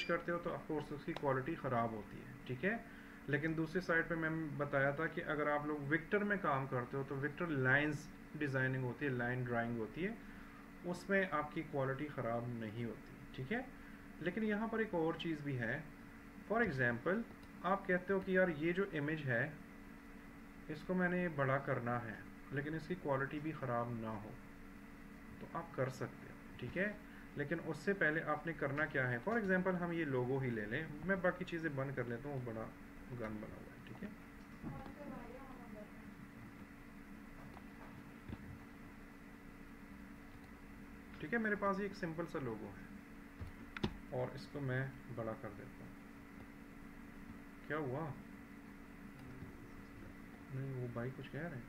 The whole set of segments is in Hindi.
करते हो तो ऑफकोर्स उसकी क्वालिटी ख़राब होती है, ठीक है। लेकिन दूसरी साइड पे मैं बताया था कि अगर आप लोग विक्टर में काम करते हो तो विक्टर लाइंस डिज़ाइनिंग होती है, लाइन ड्राइंग होती है, उसमें आपकी क्वालिटी ख़राब नहीं होती, ठीक है। लेकिन यहाँ पर एक और चीज़ भी है। फॉर एग्ज़ाम्पल आप कहते हो कि यार ये जो इमेज है इसको मैंने बड़ा करना है लेकिन इसकी क्वालिटी भी ख़राब ना हो, तो आप कर सकते हो, ठीक है। लेकिन उससे पहले आपने करना क्या है, फॉर एग्जांपल हम ये लोगो ही ले लें, मैं बाकी चीज़ें बंद कर लेता हूँ, बड़ा गन बना हुआ है, ठीक है। ठीक है, मेरे पास ये एक सिंपल सा लोगो है और इसको मैं बड़ा कर देता हूँ। क्या हुआ? नहीं, वो भाई कुछ कह रहे हैं,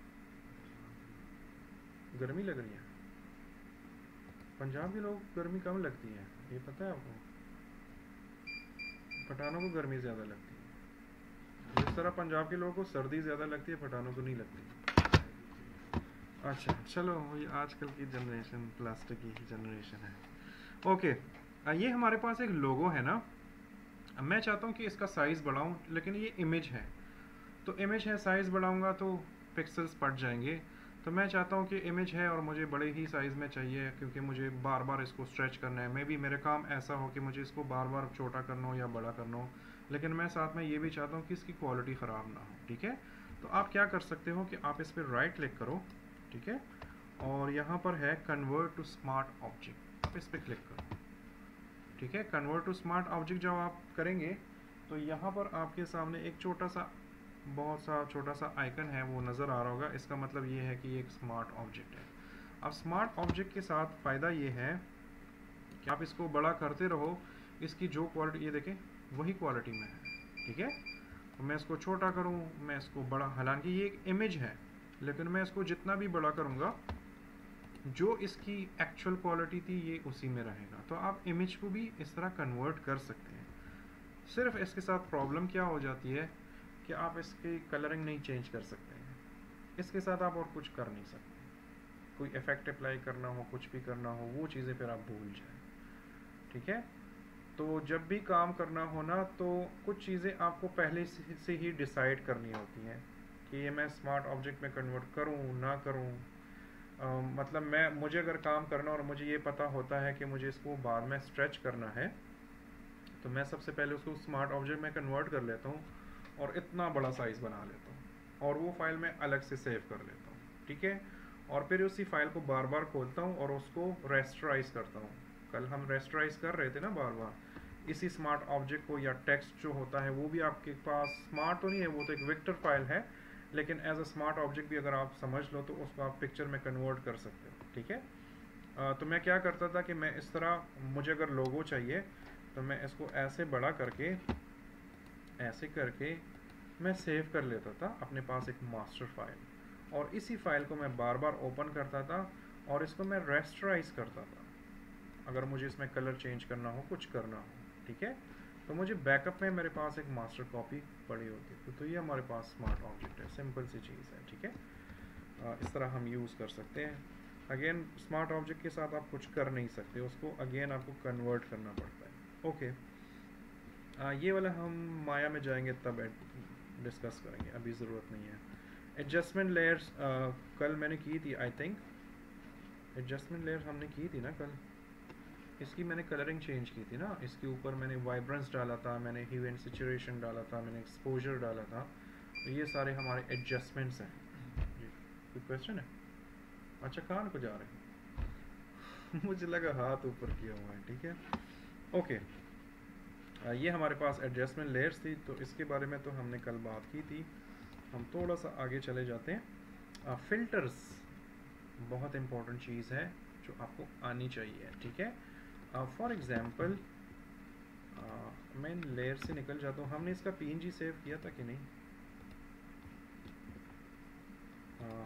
गर्मी लग रही है। पंजाब के लोग गर्मी कम लगती है, ये पता है आपको। पठानों को गर्मी ज़्यादा लगती है। जिस तरह पंजाब के लोगों को सर्दी ज़्यादा लगती है, पठानों को नहीं लगती। अच्छा चलो, ये आजकल की जनरेशन प्लास्टिक की जनरेशन है। ओके, ये हमारे पास एक लोगो है ना। मैं चाहता हूँ कि इसका साइज़ बढ़ाऊँ, लेकिन ये इमेज है, तो इमेज है, साइज़ बढ़ाऊँगा तो पिक्सल्स बढ़ जाएंगे। तो मैं चाहता हूँ कि इमेज है और मुझे बड़े ही साइज़ में चाहिए, क्योंकि मुझे बार बार इसको स्ट्रेच करना है। मे बी मेरे काम ऐसा हो कि मुझे इसको बार बार छोटा करना हो या बड़ा करना हो, लेकिन मैं साथ में ये भी चाहता हूँ कि इसकी क्वालिटी ख़राब ना हो, ठीक है। तो आप क्या कर सकते हो कि आप इस पर राइट क्लिक करो, ठीक है, और यहाँ पर है कन्वर्ट टू स्मार्ट ऑब्जेक्ट, आप इस पर क्लिक करो, ठीक है। कन्वर्ट टू स्मार्ट ऑब्जेक्ट जब आप करेंगे तो यहाँ पर आपके सामने एक छोटा सा, बहुत सा छोटा सा आइकन है, वो नज़र आ रहा होगा। इसका मतलब ये है कि ये एक स्मार्ट ऑब्जेक्ट है। अब स्मार्ट ऑब्जेक्ट के साथ फ़ायदा ये है कि आप इसको बड़ा करते रहो, इसकी जो क्वालिटी, ये देखें, वही क्वालिटी में है, ठीक है। तो मैं इसको छोटा करूँ, मैं इसको बड़ा, हालांकि ये एक इमेज है, लेकिन मैं इसको जितना भी बड़ा करूँगा, जो इसकी एक्चुअल क्वालिटी थी ये उसी में रहेगा। तो आप इमेज को भी इस तरह कन्वर्ट कर सकते हैं। सिर्फ इसके साथ प्रॉब्लम क्या हो जाती है कि आप इसकी कलरिंग नहीं चेंज कर सकते हैं, इसके साथ आप और कुछ कर नहीं सकते। कोई इफेक्ट अप्लाई करना हो, कुछ भी करना हो, वो चीज़ें फिर आप भूल जाएं, ठीक है। तो जब भी काम करना हो ना, तो कुछ चीज़ें आपको पहले से ही डिसाइड करनी होती हैं कि ये मैं स्मार्ट ऑब्जेक्ट में कन्वर्ट करूँ ना करूँ। मतलब मुझे अगर काम करना और मुझे ये पता होता है कि मुझे इसको बाद में स्ट्रेच करना है, तो मैं सबसे पहले उसको स्मार्ट ऑब्जेक्ट में कन्वर्ट कर लेता हूँ और इतना बड़ा साइज़ बना लेता हूँ और वो फाइल मैं अलग से सेव कर लेता हूँ, ठीक है। और फिर उसी फाइल को बार बार खोलता हूँ और उसको रेस्टराइज करता हूँ। कल हम रेस्टराइज कर रहे थे ना बार बार इसी स्मार्ट ऑब्जेक्ट को, या टेक्स्ट जो होता है वो भी आपके पास स्मार्ट तो नहीं है, वो तो एक वेक्टर फाइल है, लेकिन एज अ स्मार्ट ऑब्जेक्ट भी अगर आप समझ लो तो उसको आप पिक्चर में कन्वर्ट कर सकते हो, ठीक है। तो मैं क्या करता था कि मैं इस तरह, मुझे अगर लोगो चाहिए तो मैं इसको ऐसे बड़ा करके, ऐसे करके मैं सेव कर लेता था अपने पास एक मास्टर फाइल, और इसी फाइल को मैं बार बार ओपन करता था और इसको मैं रेस्टराइज करता था अगर मुझे इसमें कलर चेंज करना हो, कुछ करना हो, ठीक है। तो मुझे बैकअप में मेरे पास एक मास्टर कॉपी पड़ी होती थी। तो ये हमारे पास स्मार्ट ऑब्जेक्ट है, सिंपल सी चीज़ है, ठीक है। इस तरह हम यूज़ कर सकते हैं। अगेन स्मार्ट ऑब्जेक्ट के साथ आप कुछ कर नहीं सकते, उसको अगेन आपको कन्वर्ट करना पड़ता है, ओके। ये वाला हम माया में जाएंगे तब डिस्कस करेंगे, अभी ज़रूरत नहीं है। एडजस्टमेंट लेयर्स कल मैंने की थी, आई थिंक एडजस्टमेंट लेयर्स हमने की थी ना कल। इसकी मैंने कलरिंग चेंज की थी ना, इसके ऊपर मैंने वाइब्रेंस डाला था, मैंने ह्यू एंड सैचुरेशन डाला था, मैंने एक्सपोजर डाला था। तो ये सारे हमारे एडजस्टमेंट्स हैं जी। कोई क्वेश्चन है? अच्छा, कान को जा रहे हैं मुझे लगा हाथ ऊपर किया हुआ है, ठीक है, ओके। ये हमारे पास एडजस्टमेंट लेयर्स थी, तो इसके बारे में तो हमने कल बात की थी। हम थोड़ा सा आगे चले जाते हैं। फ़िल्टर्स बहुत इम्पोर्टेंट चीज़ है जो आपको आनी चाहिए, ठीक है। फॉर एग्ज़ाम्पल मैं इन लेयर से निकल जाता हूँ। हमने इसका PNG सेव किया था कि नहीं?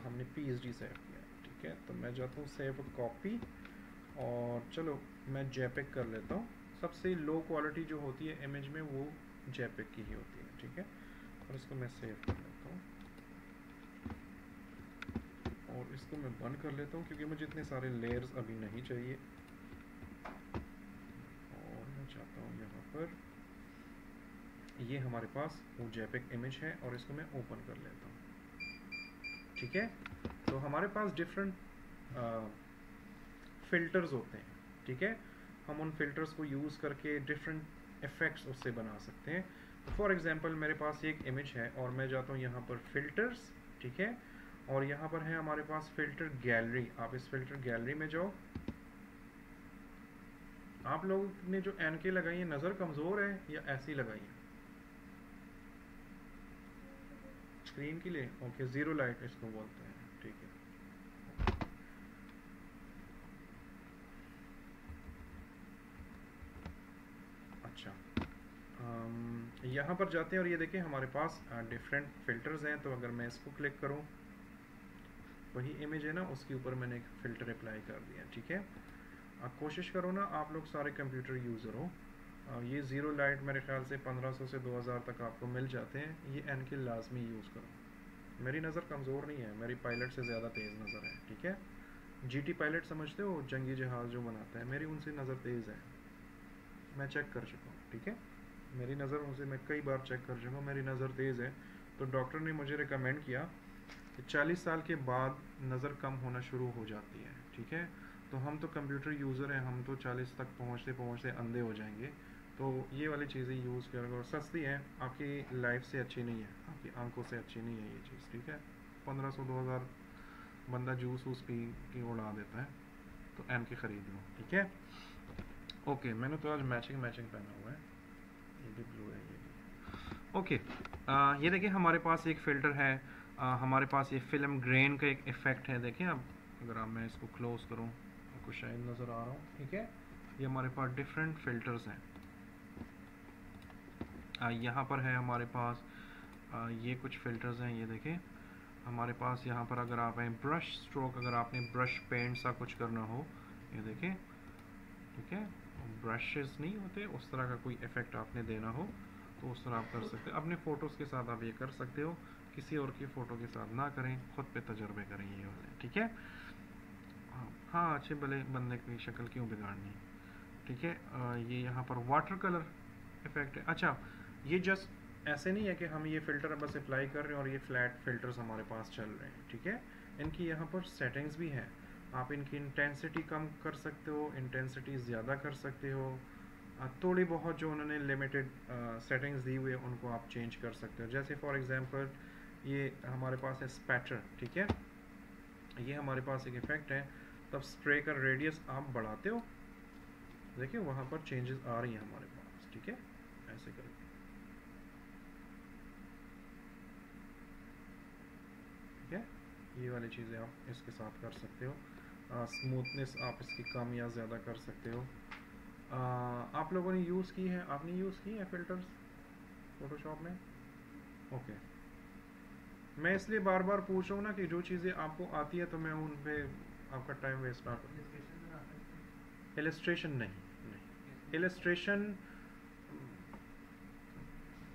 हमने PSG सेव किया, ठीक है। तो मैं जाता हूँ सेव कॉपी, और चलो मैं JPEG कर लेता हूँ। सबसे लो क्वालिटी जो होती है इमेज में वो JPEG की ही होती है, ठीक है। और इसको मैं सेव कर लेता हूँ और इसको मैं बंद कर लेता हूँ क्योंकि मुझे इतने सारे लेयर्स अभी नहीं चाहिए। और मैं चाहता हूँ यहाँ पर, ये हमारे पास वो JPEG इमेज है और इसको मैं ओपन कर लेता हूँ। ठीक है, तो हमारे पास डिफरेंट फिल्टर्स होते हैं। ठीक है, हम उन फिल्टर्स को यूज़ करके डिफरेंट इफ़ेक्ट्स उससे बना सकते हैं। तो फॉर एग्जांपल मेरे पास एक इमेज है और मैं जाता हूँ यहाँ पर फिल्टर्स, ठीक है, और यहाँ पर है हमारे पास फिल्टर गैलरी। आप इस फिल्टर गैलरी में जाओ। आप लोगों ने जो NK लगाई है नज़र कमज़ोर है या ऐसी लगाई है? स्क्रीन के लिए ओके, ज़ीरो लाइट इसको बोलते हैं। ठीक है, अच्छा, यहाँ पर जाते हैं और ये देखिए हमारे पास डिफरेंट फिल्टर्स हैं। तो अगर मैं इसको क्लिक करूँ, वही इमेज है ना, उसके ऊपर मैंने एक फ़िल्टर अप्लाई कर दिया। ठीक है, आप कोशिश करो ना, आप लोग सारे कंप्यूटर यूज़र हो, ये ज़ीरो लाइट मेरे ख्याल से 1500 से 2000 तक आपको मिल जाते हैं। ये NK लाजमी यूज़ करो। मेरी नज़र कमज़ोर नहीं है, मेरी पायलट से ज़्यादा तेज़ नज़र है। ठीक है, GT पायलट समझते हो, जंगी जहाज़ जो बनाता है, मेरी उनसे नज़र तेज़ है, मैं चेक कर चुका हूँ। ठीक है, मेरी नज़र उनसे मैं कई बार चेक कर चुका हूँ, मेरी नज़र तेज़ है। तो डॉक्टर ने मुझे रिकमेंड किया कि 40 साल के बाद नज़र कम होना शुरू हो जाती है। ठीक है, तो हम तो कंप्यूटर यूज़र हैं, हम तो 40 तक पहुँचते पहुँचते अंधे हो जाएंगे। तो ये वाली चीज़ें यूज़ करो, और सस्ती है, आपकी लाइफ से अच्छी नहीं है, आपकी आंखों से अच्छी नहीं है ये चीज़। ठीक है, 1500-2000 बंदा जूस वूस पी के उड़ा देता है, तो NK ख़रीद लो। ठीक है, ओके, मैंने तो आज मैचिंग पहना हुआ है, ये भी ब्लू है, ये भी ओके। ये देखिए हमारे पास एक फ़िल्टर है, हमारे पास ये फिल्म ग्रेन का एक इफ़ेक्ट है। देखें अब, अगर आप, मैं इसको क्लोज़ करूँ, आपको शायद नज़र आ रहा हूँ। ठीक है, ये हमारे पास डिफरेंट फ़िल्टर्स हैं। यहाँ पर है हमारे पास ये कुछ फ़िल्टर्स हैं, ये देखें हमारे पास यहाँ पर। अगर आप हैं ब्रश स्ट्रोक, अगर आपने ब्रश पेंट सा कुछ करना हो, ये देखें। ठीक है, ब्रशेस नहीं होते, उस तरह का कोई इफ़ेक्ट आपने देना हो तो उस तरह आप कर सकते हो। अपने फ़ोटोज़ के साथ आप ये कर सकते हो, किसी और की फ़ोटो के साथ ना करें, ख़ुद पे तजर्बे करें ये वाले। ठीक है, हाँ, अच्छे भले बंदे की शक्ल क्यों बिगाड़नी। ठीक है, ये यहाँ पर वाटर कलर इफ़ेक्ट है। अच्छा, ये जस्ट ऐसे नहीं है कि हम ये फ़िल्टर बस अप्लाई कर रहे हैं और ये फ्लैट फ़िल्टर्स हमारे पास चल रहे हैं। ठीक है, इनकी यहाँ पर सेटिंग्स भी हैं। आप इनकी इंटेंसिटी कम कर सकते हो, इंटेंसिटी ज़्यादा कर सकते हो, थोड़ी बहुत जो उन्होंने लिमिटेड सेटिंग्स दी हुई है उनको आप चेंज कर सकते हो। जैसे फॉर एग्जांपल ये हमारे पास है स्पैटर। ठीक है, ये हमारे पास एक इफ़ेक्ट है, तब स्प्रे का रेडियस आप बढ़ाते हो, देखिए वहाँ पर चेंजेस आ रही हैं हमारे पास। ठीक है, ऐसे करके। ठीक है, ये वाली चीज़ें आप इसके साथ कर सकते हो। स्मूथनेस आप इसकी कम या ज़्यादा कर सकते हो। आप लोगों ने यूज़ की है, आपने यूज़ की है फ़िल्टर्स फ़ोटोशॉप में? ओके, मैं इसलिए बार बार पूछ रहा हूँ ना कि जो चीज़ें आपको आती है तो मैं उन पे आपका टाइम वेस्ट ना करूँ। इलस्ट्रेशन नहीं, इलस्ट्रेशन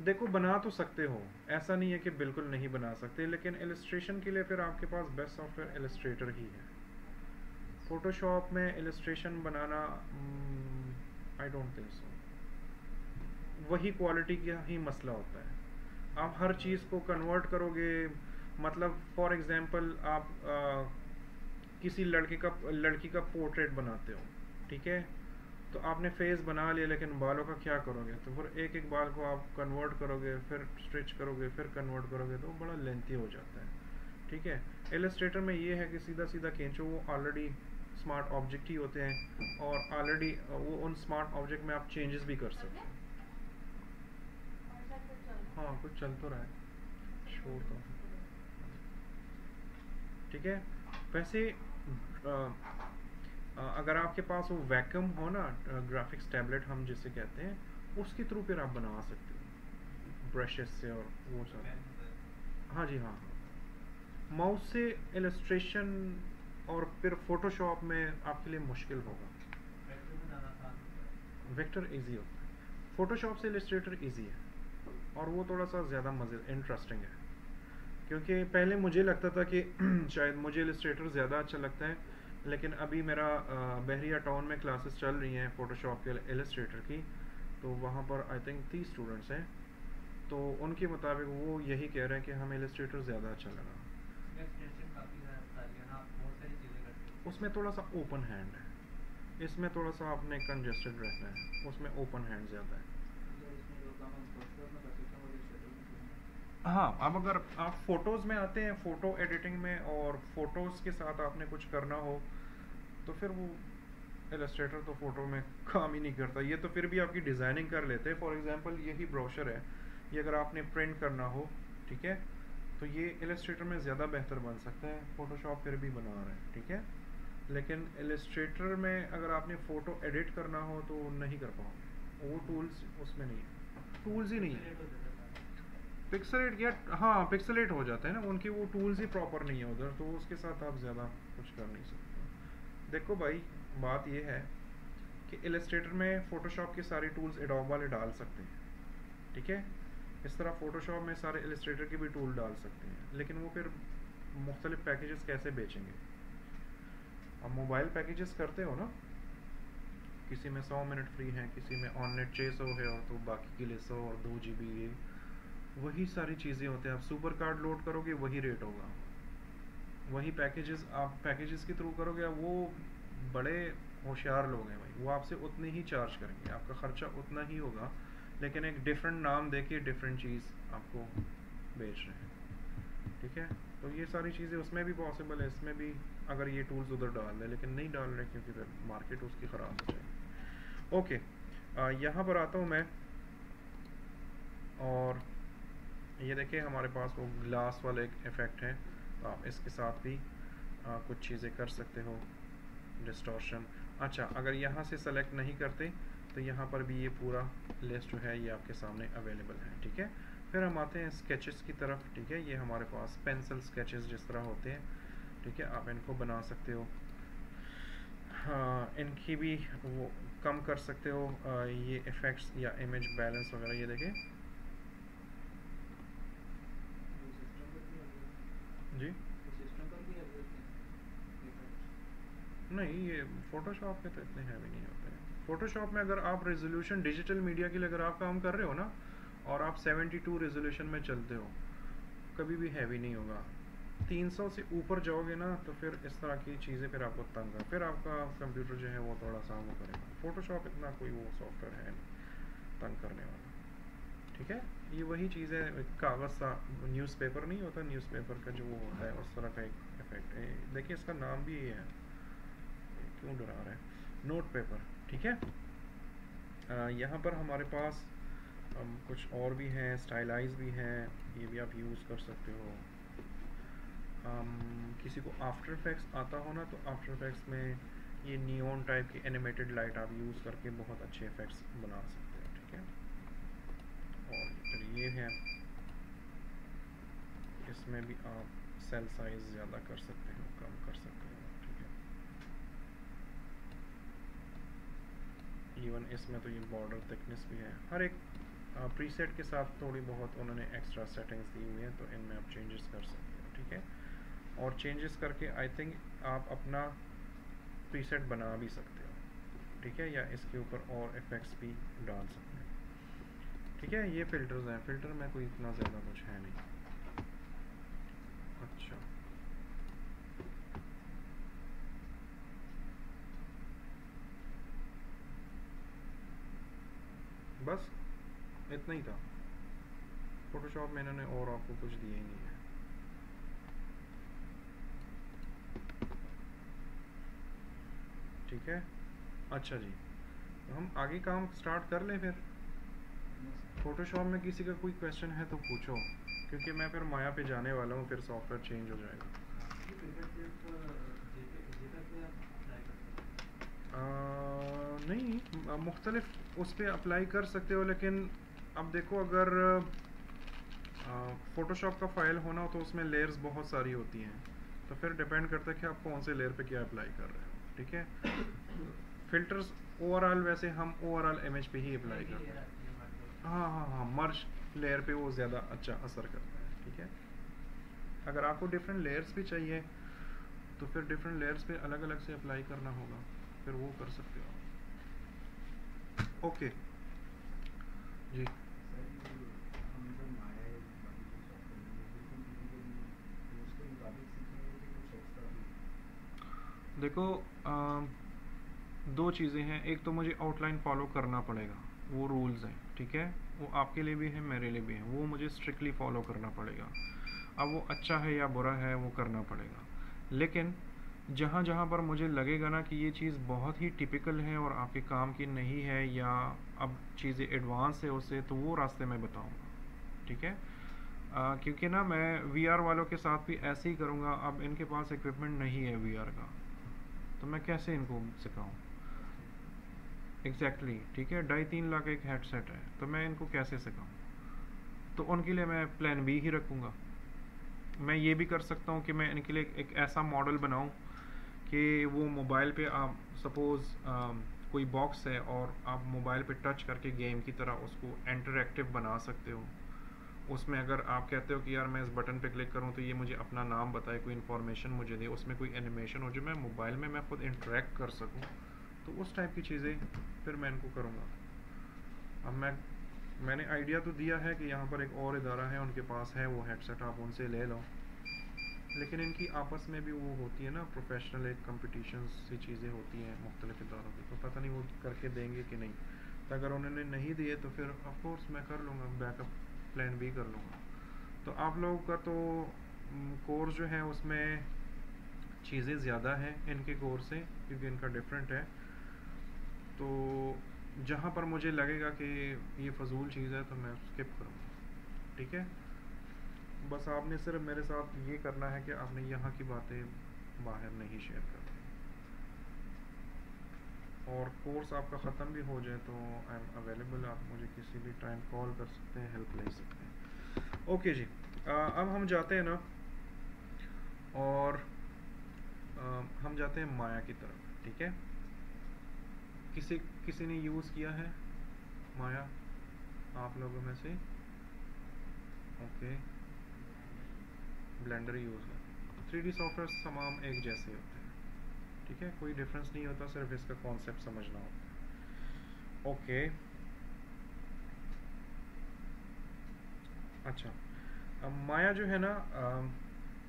देखो बना तो सकते हो, ऐसा नहीं है कि बिल्कुल नहीं बना सकते, लेकिन इलस्ट्रेशन के लिए फिर आपके पास बेस्ट सॉफ्टवेयर इलस्ट्रेटर ही है। फ़ोटोशॉप में illustration banana I don't think so, वही क्वालिटी का ही मसला होता है। आप हर चीज़ को कन्वर्ट करोगे, मतलब फॉर एग्जांपल आप किसी लड़की का पोर्ट्रेट बनाते हो। ठीक है, तो आपने फेस बना लिया, लेकिन बालों का क्या करोगे? तो फिर एक एक बाल को आप कन्वर्ट करोगे, फिर स्ट्रिच करोगे, फिर कन्वर्ट करोगे, तो बड़ा लेंथी हो जाता है। ठीक है, इलस्ट्रेटर में ये है कि सीधा सीधा खींचो, वो ऑलरेडी स्मार्ट ऑब्जेक्ट ही होते हैं और ऑलरेडी वो उन स्मार्ट ऑब्जेक्ट में आप चेंजेस भी कर सकते हो। हाँ, कुछ चल तो रहा है, शोर तो। ठीक है, वैसे अगर आपके पास वो वैक्यूम हो ना, ग्राफिक्स टैबलेट हम जिसे कहते हैं, उसके थ्रू फिर आप बना सकते हो ब्रशेस से और वो सब। हाँ जी, हाँ, माउस से इलस्ट्रेशन और फिर फोटोशॉप में आपके लिए मुश्किल होगा। वेक्टर इजी होता है, फोटोशॉप से इलस्ट्रेटर इजी है और वो थोड़ा सा ज़्यादा मज़े इंटरेस्टिंग है, क्योंकि पहले मुझे लगता था कि शायद मुझे इलस्ट्रेटर ज़्यादा अच्छा लगता है, लेकिन अभी मेरा बहरिया टाउन में क्लासेस चल रही हैं फ़ोटोशॉप के इलस्ट्रेटर की, तो वहाँ पर आई थिंक 30 स्टूडेंट्स हैं, तो उनके मुताबिक वो यही कह रहे हैं कि हमें इलस्ट्रेटर ज़्यादा अच्छा लगा। उसमें थोड़ा सा ओपन हैंड है, इसमें थोड़ा सा आपने कंजेस्टेड रहना है, उसमें ओपन हैंड ज़्यादा है। हाँ, अब अगर आप फ़ोटोज़ में आते हैं, फ़ोटो एडिटिंग में, और फ़ोटोज़ के साथ आपने कुछ करना हो तो फिर वो इलस्ट्रेटर तो फ़ोटो में काम ही नहीं करता। ये तो फिर भी आपकी डिज़ाइनिंग कर लेते हैं। फॉर एग्जांपल यही ब्रोशर है, ये अगर आपने प्रिंट करना हो, ठीक है, तो ये इलस्ट्रेटर में ज़्यादा बेहतर बन सकता है, फ़ोटोशॉप फिर भी बना रहा है, ठीक है। लेकिन इलस्ट्रेटर में अगर आपने फ़ोटो एडिट करना हो तो नहीं कर पाओगे, वो टूल्स उसमें नहीं है, टूल्स ही नहीं है। पिक्सलेट या हाँ पिक्सलेट हो जाता है ना, उनके वो टूल्स ही प्रॉपर नहीं है उधर, तो उसके साथ आप ज़्यादा कुछ कर नहीं सकते। देखो भाई, बात ये है कि इलस्ट्रेटर में फ़ोटोशॉप के सारे टूल्स एडोब वाले डाल सकते हैं, ठीक है। इस तरह फ़ोटोशॉप में सारे इलस्ट्रेटर के भी टूल डाल सकते हैं, लेकिन वो फिर मुख्तलिफ पैकेजेस कैसे बेचेंगे। अब मोबाइल पैकेजेस करते हो ना, किसी में 100 मिनट फ्री हैं, किसी में ऑन नेट 600 है, और तो बाकी के लिए 100 और 2 GB, ये वही सारी चीज़ें होते हैं। आप सुपर कार्ड लोड करोगे वही रेट होगा, वही पैकेजेस आप पैकेजेस के थ्रू करोगे, वो बड़े होशियार लोग हैं भाई, वो आपसे उतने ही चार्ज करेंगे, आपका ख़र्चा उतना ही होगा, लेकिन एक डिफरेंट नाम देके डिफरेंट चीज़ आपको बेच रहे हैं, ठीक है। तो ये सारी चीज़ें उसमें भी पॉसिबल है, इसमें भी अगर ये टूल्स उधर डाल दें, लेकिन नहीं डाल रहे क्योंकि फिर मार्केट उसकी ख़राब हो जाएगी। ओके, यहाँ पर आता हूँ मैं, और ये देखिए हमारे पास वो ग्लास वाला एक इफ़ेक्ट है, तो आप इसके साथ भी कुछ चीज़ें कर सकते हो, डिस्टॉर्शन। अच्छा, अगर यहाँ से सेलेक्ट नहीं करते तो यहाँ पर भी ये पूरा लिस्ट जो है ये आपके सामने अवेलेबल है, ठीक है। फिर हम आते हैं स्केचेस की तरफ, ठीक है। ये हमारे पास पेंसिल स्केचेस जिस तरह होते हैं, ठीक है, आप इनको बना सकते हो। हाँ, इनकी भी वो कम कर सकते हो, ये इफ़ेक्ट्स या इमेज बैलेंस वगैरह, ये देखें जी। नहीं, ये फ़ोटोशॉप में तो इतने हैवी नहीं होते हैं। फ़ोटोशॉप में अगर आप रेजोल्यूशन डिजिटल मीडिया के लिए अगर आप काम कर रहे हो ना, और आप 72 रेजोल्यूशन में चलते हो, कभी भी हैवी नहीं होगा। 300 से ऊपर जाओगे ना तो फिर इस तरह की चीज़ें फिर आपको तंग कर, फिर आपका कंप्यूटर जो है वो थोड़ा सा वो करेगा। फ़ोटोशॉप इतना कोई वो सॉफ्टवेयर है नहीं तंग करने वाला, ठीक है। ये वही चीज़ है, कागज़ सा न्यूज़पेपर नहीं होता, न्यूज़पेपर का जो वो होता है उस तरह का एक इफेक्ट है। देखिए इसका नाम भी ये है, क्यों डरा रहा है, नोट पेपर, ठीक है। यहाँ पर हमारे पास कुछ और भी हैं, स्टाइलाइज भी हैं, ये भी आप यूज़ कर सकते हो। किसी को आफ्टर इफेक्ट्स आता हो ना, तो आफ्टर इफेक्ट्स में ये नियॉन टाइप की एनिमेटेड लाइट आप यूज़ करके बहुत अच्छे इफेक्ट्स बना सकते हो, ठीक है। और फिर ये है, इसमें भी आप सेल साइज़ ज़्यादा कर सकते हो, कम कर सकते हो, ठीक है। इवन इसमें तो ये बॉर्डर थिकनेस भी है, हर एक प्रीसेट के साथ थोड़ी बहुत उन्होंने एक्स्ट्रा सेटिंग्स दी हुई हैं, तो इनमें आप चेंजेस कर सकते हो, ठीक है। और चेंजेस करके आई थिंक आप अपना प्रीसेट बना भी सकते हो, ठीक है, या इसके ऊपर और इफ़ेक्ट्स भी डाल सकते हैं, ठीक है। ये फ़िल्टर्स हैं, फ़िल्टर में कोई इतना ज़्यादा कुछ है नहीं। अच्छा, बस इतना ही था। फ़ोटोशॉप में इन्होंने और आपको कुछ दिया ही नहीं है। ठीक है, अच्छा जी, तो हम आगे काम स्टार्ट कर लें फिर। फ़ोटोशॉप में किसी का कोई क्वेश्चन है तो पूछो, क्योंकि मैं फिर माया पे जाने वाला हूँ, फिर सॉफ्टवेयर चेंज हो जाएगा। नहीं, मुख्तलिफ उस पर अप्लाई कर सकते हो, लेकिन अब देखो अगर फ़ोटोशॉप का फ़ाइल होना हो तो उसमें लेयर्स बहुत सारी होती हैं, तो फिर डिपेंड करता है कि आप कौन से लेयर पे क्या अप्लाई कर रहे हो, ठीक है। फ़िल्टर्स ओवरऑल वैसे हम ओवरऑल इमेज पे ही अप्लाई करते हैं। हाँ हाँ हाँ, मर्ज लेयर पे वो ज़्यादा अच्छा असर करता है, ठीक है। अगर आपको डिफरेंट लेयर्स भी चाहिए तो फिर डिफरेंट लेयर्स पे अलग अलग से अप्लाई करना होगा, फिर वो कर सकते हो। ओके, जी सर हम जो माया बाकी जो सॉफ्टवेयर है बिल्कुल टिपिकली कोर्स के मुताबिक सीखेंगे कि कुछ एक्स्ट्रा भी? देखो, दो चीज़ें हैं। एक तो मुझे आउटलाइन फॉलो करना पड़ेगा, वो रूल्स हैं, ठीक है, वो आपके लिए भी है मेरे लिए भी है, वो मुझे स्ट्रिक्टली फॉलो करना पड़ेगा। अब वो अच्छा है या बुरा है वो करना पड़ेगा, लेकिन जहाँ जहाँ पर मुझे लगेगा ना कि ये चीज़ बहुत ही टिपिकल है और आपके काम की नहीं है, या अब चीज़ें एडवांस है उससे, तो वो रास्ते मैं बताऊँगा, ठीक है। क्योंकि ना मैं वीआर वालों के साथ भी ऐसे ही करूँगा। अब इनके पास इक्विपमेंट नहीं है वीआर का, तो मैं कैसे इनको सिखाऊँ? एग्जैक्टली exactly, ठीक है, 2.5-3 लाख एक हेडसेट है, तो मैं इनको कैसे सिखाऊँ? तो उनके लिए मैं प्लान बी ही रखूँगा। मैं ये भी कर सकता हूँ कि मैं इनके लिए एक ऐसा मॉडल बनाऊँ कि वो मोबाइल पे, आप सपोज़ कोई बॉक्स है और आप मोबाइल पे टच करके गेम की तरह उसको इंटरैक्टिव बना सकते हो। उसमें अगर आप कहते हो कि यार मैं इस बटन पे क्लिक करूँ तो ये मुझे अपना नाम बताए, कोई इन्फॉर्मेशन मुझे दे, उसमें कोई एनिमेशन हो जो मैं मोबाइल में मैं खुद इंटरेक्ट कर सकूँ, तो उस टाइप की चीज़ें फिर मैं इनको करूँगा। अब मैंने आइडिया तो दिया है कि यहाँ पर एक और इदारा है, उनके पास है वो हेडसेट, आप उनसे ले लो, लेकिन इनकी आपस में भी वो होती है ना प्रोफेशनल एक कंपटीशन सी चीज़ें होती हैं मुख्तलिफ इदारों की, तो पता नहीं वो करके देंगे कि नहीं। तो अगर उन्होंने नहीं दिए तो फिर ऑफ कोर्स मैं कर लूँगा, बैकअप प्लान भी कर लूँगा। तो आप लोगों का तो कोर्स जो है उसमें चीज़ें ज़्यादा हैं इनके कोर्स से, क्योंकि इनका डिफरेंट है। तो जहाँ पर मुझे लगेगा कि ये फजूल चीज़ है तो मैं स्किप करूँगा, ठीक है। बस आपने सिर्फ मेरे साथ ये करना है कि आपने यहाँ की बातें बाहर नहीं शेयर करनी, और कोर्स आपका ख़त्म भी हो जाए तो आई एम अवेलेबल, आप मुझे किसी भी टाइम कॉल कर सकते हैं, हेल्प ले सकते हैं। ओके जी, अब हम जाते हैं ना, और हम जाते हैं माया की तरफ, ठीक है। किसी किसी ने यूज़ किया है माया आप लोगों में से? ओके, ब्लेंडर यूज़ है। 3D सॉफ्टवेयर तमाम एक जैसे होते हैं, ठीक है, कोई डिफरेंस नहीं होता, सिर्फ इसका कॉन्सेप्ट समझना होता है। ओके, अच्छा, अब माया जो है ना,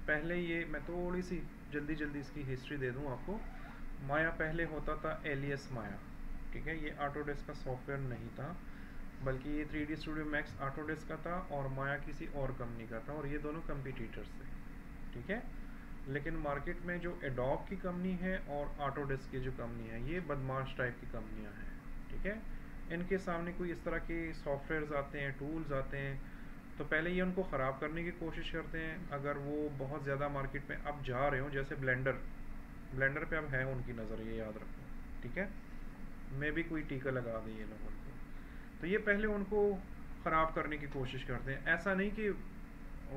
पहले ये मैं थोड़ी सी जल्दी जल्दी इसकी हिस्ट्री दे दूं आपको। माया पहले होता था एलियस माया, ठीक है, ये ऑटोडेस्क का सॉफ्टवेयर नहीं था, बल्कि ये 3D स्टूडियो मैक्स ऑटोडेस्क का था और माया किसी और कंपनी का था, और ये दोनों कंपटीटर्स थे, ठीक है। लेकिन मार्केट में जो एडोब की कंपनी है और ऑटोडेस्क की जो कंपनी है, ये बदमाश टाइप की कंपनियां हैं, ठीक है। इनके सामने कोई इस तरह के सॉफ्टवेयर्स आते हैं, टूल्स आते हैं, तो पहले ये उनको ख़राब करने की कोशिश करते हैं। अगर वो बहुत ज़्यादा मार्केट में अब जा रहे हो, जैसे ब्लेंडर, ब्लेंडर पे अब है उनकी नज़र, ये याद रखो, ठीक है। मैं भी कोई टीका लगा दें ये लोग उनको, तो ये पहले उनको ख़राब करने की कोशिश करते हैं। ऐसा नहीं कि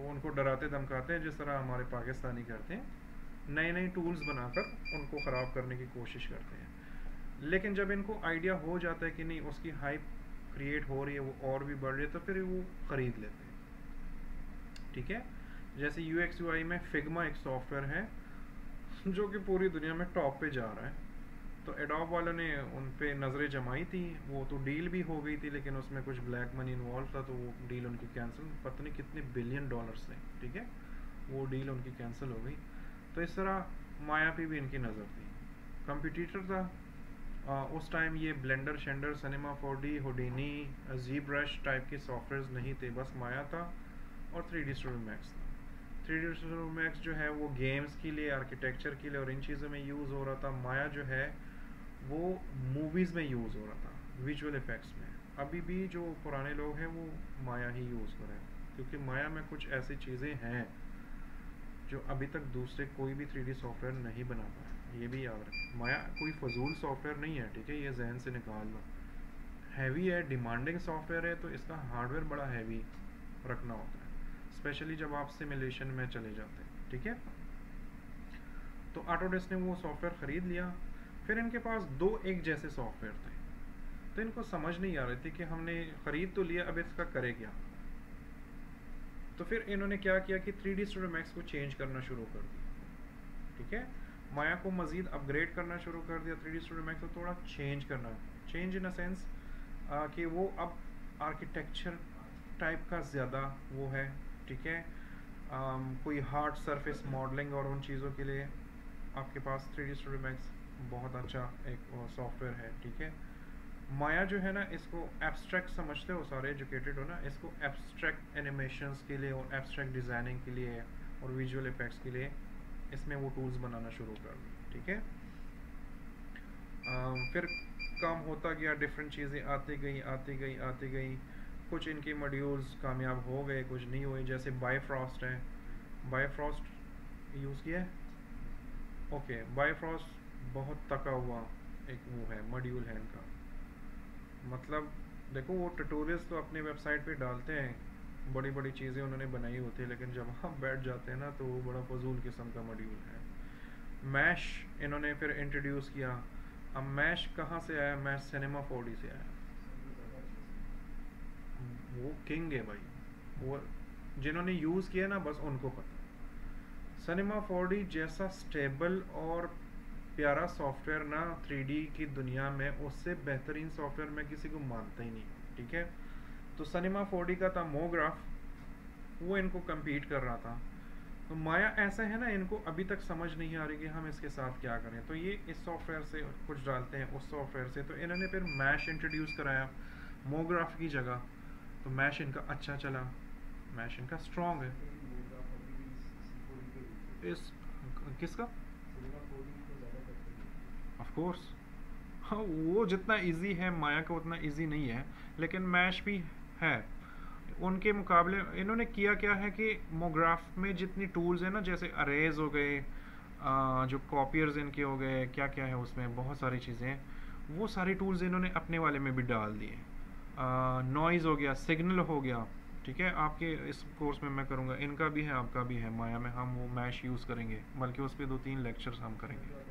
उनको डराते धमकाते हैं जिस तरह हमारे पाकिस्तानी करते हैं, नए नए टूल्स बनाकर उनको ख़राब करने की कोशिश करते हैं। लेकिन जब इनको आइडिया हो जाता है कि नहीं उसकी हाइप क्रिएट हो रही है, वो और भी बढ़ रही है, तो फिर वो ख़रीद लेते हैं, ठीक है। जैसे UX UI में फिग्मा एक सॉफ्टवेयर है जो कि पूरी दुनिया में टॉप पे जा रहा है, तो एडोब वालों ने उन पे नज़रें जमाई थी, वो तो डील भी हो गई थी, लेकिन उसमें कुछ ब्लैक मनी इन्वॉल्व था, तो वो डील उनकी कैंसिल, पता नहीं कितने बिलियन डॉलर्स थे, ठीक है, वो डील उनकी कैंसिल हो गई। तो इस तरह माया पे भी इनकी नज़र थी, कंपटीटर था। उस टाइम ये ब्लेंडर, शेंडर, सिनेमा 4D, होडीनी, जी ब्रश टाइप के सॉफ्टवेयर नहीं थे, बस माया था और 3D स्टूडियो मैक्स था। 3D स्टूडियो मैक्स जो है वो गेम्स के लिए, आर्किटेक्चर के लिए और इन चीज़ों में यूज़ हो रहा था। माया जो है वो मूवीज़ में यूज़ हो रहा था, विजुअल इफ़ेक्ट्स में। अभी भी जो पुराने लोग हैं वो माया ही यूज़ कर रहे हैं, क्योंकि माया में कुछ ऐसी चीज़ें हैं जो अभी तक दूसरे कोई भी 3D सॉफ्टवेयर नहीं बना पाया, ये भी याद रखें। माया कोई फजूल सॉफ्टवेयर नहीं है, ठीक है, ये जहन से निकाल लो। हैवी है, डिमांडिंग सॉफ्टवेयर है, तो इसका हार्डवेयर बड़ा हैवी रखना होता है, स्पेशली जब आप सिमुलेशन में चले जाते हैं, ठीक है। तो ऑटोडेस्क ने वो सॉफ्टवेयर ख़रीद लिया। फिर इनके पास दो एक जैसे सॉफ्टवेयर थे, तो इनको समझ नहीं आ रही थी कि हमने ख़रीद तो लिया, अब इसका करे क्या। तो फिर इन्होंने क्या किया कि 3D स्टूडियो मैक्स को चेंज करना शुरू कर दिया, ठीक है। माया को मज़ीद अपग्रेड करना शुरू कर दिया, 3D स्टूडियो मैक्स को थोड़ा चेंज करना, चेंज इन अ सेंस कि वो अब आर्किटेक्चर टाइप का ज़्यादा वो है, ठीक है। कोई हार्ड सरफेस मॉडलिंग और उन चीज़ों के लिए आपके पास 3D Studio Max बहुत अच्छा एक सॉफ्टवेयर है, ठीक है। माया जो है ना, इसको एब्स्ट्रैक्ट समझते हो, सारे एजुकेटेड हो ना, इसको एब्स्ट्रैक्ट एनिमेशंस के लिए और एब्स्ट्रैक्ट डिज़ाइनिंग के लिए और विजुअल इफेक्ट्स के लिए इसमें वो टूल्स बनाना शुरू कर दी, ठीक है। फिर काम होता गया, डिफरेंट चीज़ें आती गई। कुछ इनके मॉड्यूल्स कामयाब हो गए, कुछ नहीं हुए। जैसे बायफ्रॉस्ट है, बायफ्रॉस्ट यूज़ किया है, ओके। बायफ्रॉस्ट बहुत तका हुआ एक वो है, मॉड्यूल है इनका। मतलब देखो, वो ट्यूटोरियल्स तो अपने वेबसाइट पे डालते हैं, बड़ी बड़ी चीज़ें उन्होंने बनाई होती है, लेकिन जब आप बैठ जाते हैं ना तो वो बड़ा फजूल किस्म का मॉड्यूल है। मैश इन्होंने फिर इंट्रोड्यूस किया। अब मैश कहाँ से आया? मैश सिनेमा 4D से आया। वो किंग है भाई, वो जिन्होंने यूज़ किया ना बस उनको पता। सिनेमा 4D जैसा स्टेबल और प्यारा सॉफ्टवेयर ना 3D की दुनिया में, उससे बेहतरीन सॉफ्टवेयर मैं किसी को मानता ही नहीं, ठीक है। तो सिनेमा 4D का था मोग्राफ, वो इनको compete कर रहा था। तो माया ऐसा है ना, इनको अभी तक समझ नहीं आ रही कि हम इसके साथ क्या करें। तो ये इस सॉफ्टवेयर से कुछ डालते हैं, उस सॉफ्टवेयर से। तो इन्होंने फिर मैश इंट्रोड्यूस कराया मोग्राफ की जगह। तो मैश इनका अच्छा चला, मैश इनका स्ट्रॉन्ग है। इस किसका? ऑफ कोर्स, हाँ, वो जितना इजी है माया का उतना इजी नहीं है, लेकिन मैश भी है उनके मुकाबले। इन्होंने किया क्या है कि मोग्राफ में जितनी टूल्स हैं ना, जैसे अरेज हो गए, जो कॉपियर्स इनके हो गए, क्या क्या है उसमें बहुत सारी चीज़ें हैं, वो सारी टूल्स इन्होंने अपने वाले में भी डाल दिए। नॉइज़ हो गया, सिग्नल हो गया, ठीक है। आपके इस कोर्स में मैं करूँगा, इनका भी है आपका भी है, माया में हम वो मैश यूज़ करेंगे, बल्कि उस पर 2-3 लेक्चर्स हम करेंगे।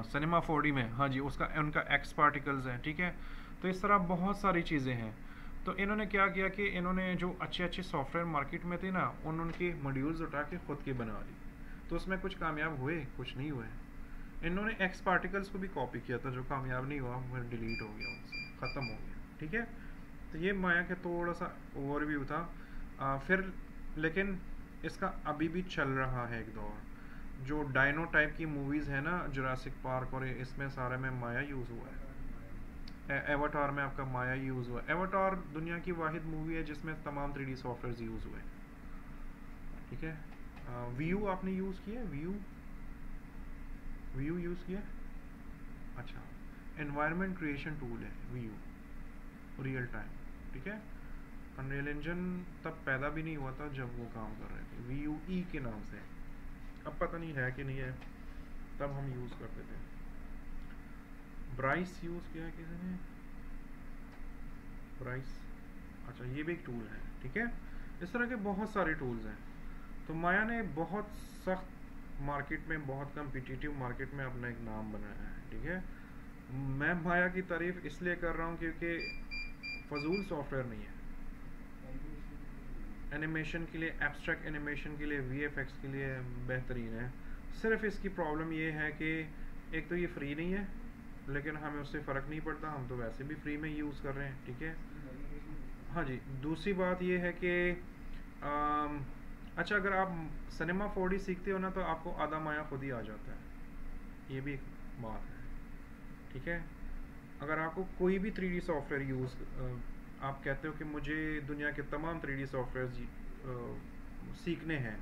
सिनेमा 4D में, हाँ जी, उसका उनका एक्स पार्टिकल्स हैं, ठीक है। तो इस तरह बहुत सारी चीज़ें हैं। तो इन्होंने क्या किया कि इन्होंने जो अच्छे अच्छे सॉफ्टवेयर मार्केट में थे ना, उनके मॉड्यूल्स उठा के खुद के बना ली। तो उसमें कुछ कामयाब हुए, कुछ नहीं हुए। इन्होंने एक्स पार्टिकल्स को भी कॉपी किया था, जो कामयाब नहीं हुआ, वो डिलीट हो गया, उनसे ख़त्म हो गया, ठीक है। तो ये माया के थोड़ा सा ओवरव्यू था। फिर लेकिन इसका अभी भी चल रहा है एक दौर। जो डायनो टाइप की मूवीज़ है ना, जुरासिक पार्क, और इसमें सारे में माया यूज़ हुआ है। एवाटार में आपका माया यूज़ हुआ है। एवाटार दुनिया की वाहिद मूवी है जिसमें तमाम 3D सॉफ्टवेयर यूज़ हुए, ठीक है। व्यू आपने यूज़ किया है? व्यू यूज़ किया? अच्छा, एनवायरनमेंट क्रिएशन टूल है व्यू, रियल टाइम, ठीक है। अनरियल इंजन तब पैदा भी नहीं हुआ था जब वो काम कर रहे थे, VUE के नाम से। अब पता नहीं है कि नहीं है, तब हम यूज़ करते थे। ब्राइस यूज़ किया है किसी ने? ब्राइस, अच्छा, ये भी एक टूल है, ठीक है। इस तरह के बहुत सारे टूल्स हैं। तो माया ने बहुत सख्त मार्केट में, बहुत कम्पिटिटिव मार्केट में अपना एक नाम बनाया है, ठीक है। मैं माया की तारीफ इसलिए कर रहा हूँ क्योंकि फजूल सॉफ्टवेयर नहीं है। एनिमेशन के लिए, एब्स्ट्रैक्ट एनिमेशन के लिए, VFX के लिए बेहतरीन है। सिर्फ इसकी प्रॉब्लम ये है कि एक तो ये फ्री नहीं है, लेकिन हमें उससे फ़र्क नहीं पड़ता, हम तो वैसे भी फ्री में यूज़ कर रहे हैं, ठीक है। हाँ जी, दूसरी बात ये है कि अच्छा, अगर आप सिनेमा 4D सीखते हो ना, तो आपको आधा माया खुद ही आ जाता है, ये भी एक बात है, ठीक है। अगर आपको कोई भी 3D सॉफ्टवेयर यूज़, आप कहते हो कि मुझे दुनिया के तमाम 3D सॉफ्टवेयर सीखने हैं,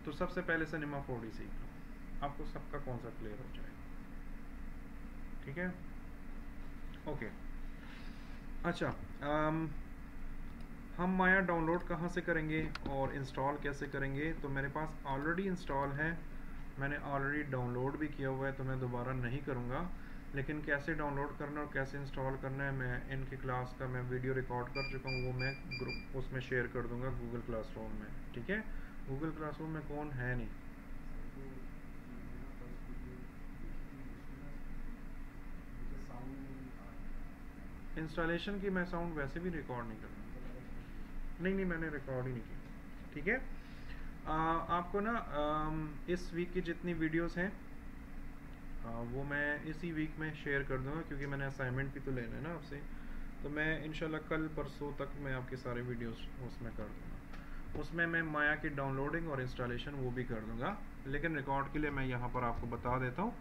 तो सबसे पहले सिनेमा 4D सीख लो, आपको सबका कॉन्सेप्ट क्लियर हो जाएगा, ठीक है। ओके, अच्छा, हम माया डाउनलोड कहाँ से करेंगे और इंस्टॉल कैसे करेंगे? तो मेरे पास ऑलरेडी इंस्टॉल है, मैंने ऑलरेडी डाउनलोड भी किया हुआ है, तो मैं दोबारा नहीं करूँगा। लेकिन कैसे डाउनलोड करना और कैसे इंस्टॉल करना है, मैं इनकी क्लास का मैं वीडियो रिकॉर्ड कर चुका हूँ, वो मैं ग्रुप उसमें शेयर कर दूँगा गूगल क्लासरूम में, ठीक है। गूगल क्लासरूम में कौन है नहीं? इंस्टॉलेशन की मैं साउंड वैसे भी रिकॉर्ड नहीं करता, नहीं, मैंने रिकॉर्ड ही नहीं किया, ठीक है। आपको ना इस वीक की जितनी वीडियोस हैं वो मैं इसी वीक में शेयर कर दूँगा, क्योंकि मैंने असाइनमेंट भी तो लेना है ना आपसे। तो मैं इंशाल्लाह कल परसों तक मैं आपके सारे वीडियोस उसमें कर दूँगा। उसमें मैं माया की डाउनलोडिंग और इंस्टॉलेशन वो भी कर दूँगा, लेकिन रिकॉर्ड के लिए मैं यहाँ पर आपको बता देता हूँ।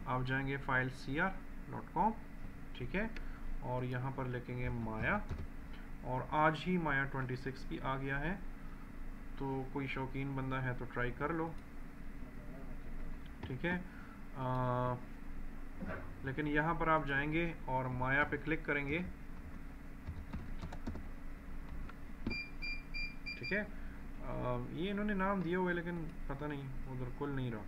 आप जाएंगे filescr.com, ठीक है, और यहाँ पर लिखेंगे माया, और आज ही माया 26 भी आ गया है, तो कोई शौकीन बंदा है तो ट्राई कर लो, ठीक है। लेकिन यहाँ पर आप जाएंगे और माया पे क्लिक करेंगे, ठीक है। ये इन्होंने नाम दिया हुआ है लेकिन पता नहीं उधर खुल नहीं रहा।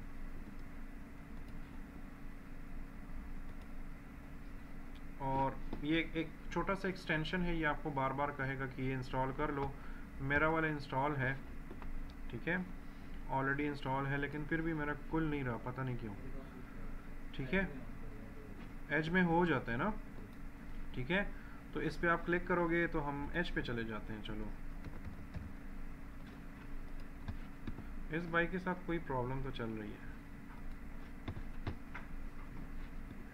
और ये एक छोटा सा एक्सटेंशन है, ये आपको बार बार कहेगा कि ये इंस्टॉल कर लो। मेरा वाला इंस्टॉल है, ठीक है, ऑलरेडी इंस्टॉल है, लेकिन फिर भी मेरा खुल नहीं रहा, पता नहीं क्यों, ठीक है। एज में हो जाता है ना, ठीक है। तो इस पे आप क्लिक करोगे तो हम एज पे चले जाते हैं। चलो, इस बाइक के साथ कोई प्रॉब्लम तो चल रही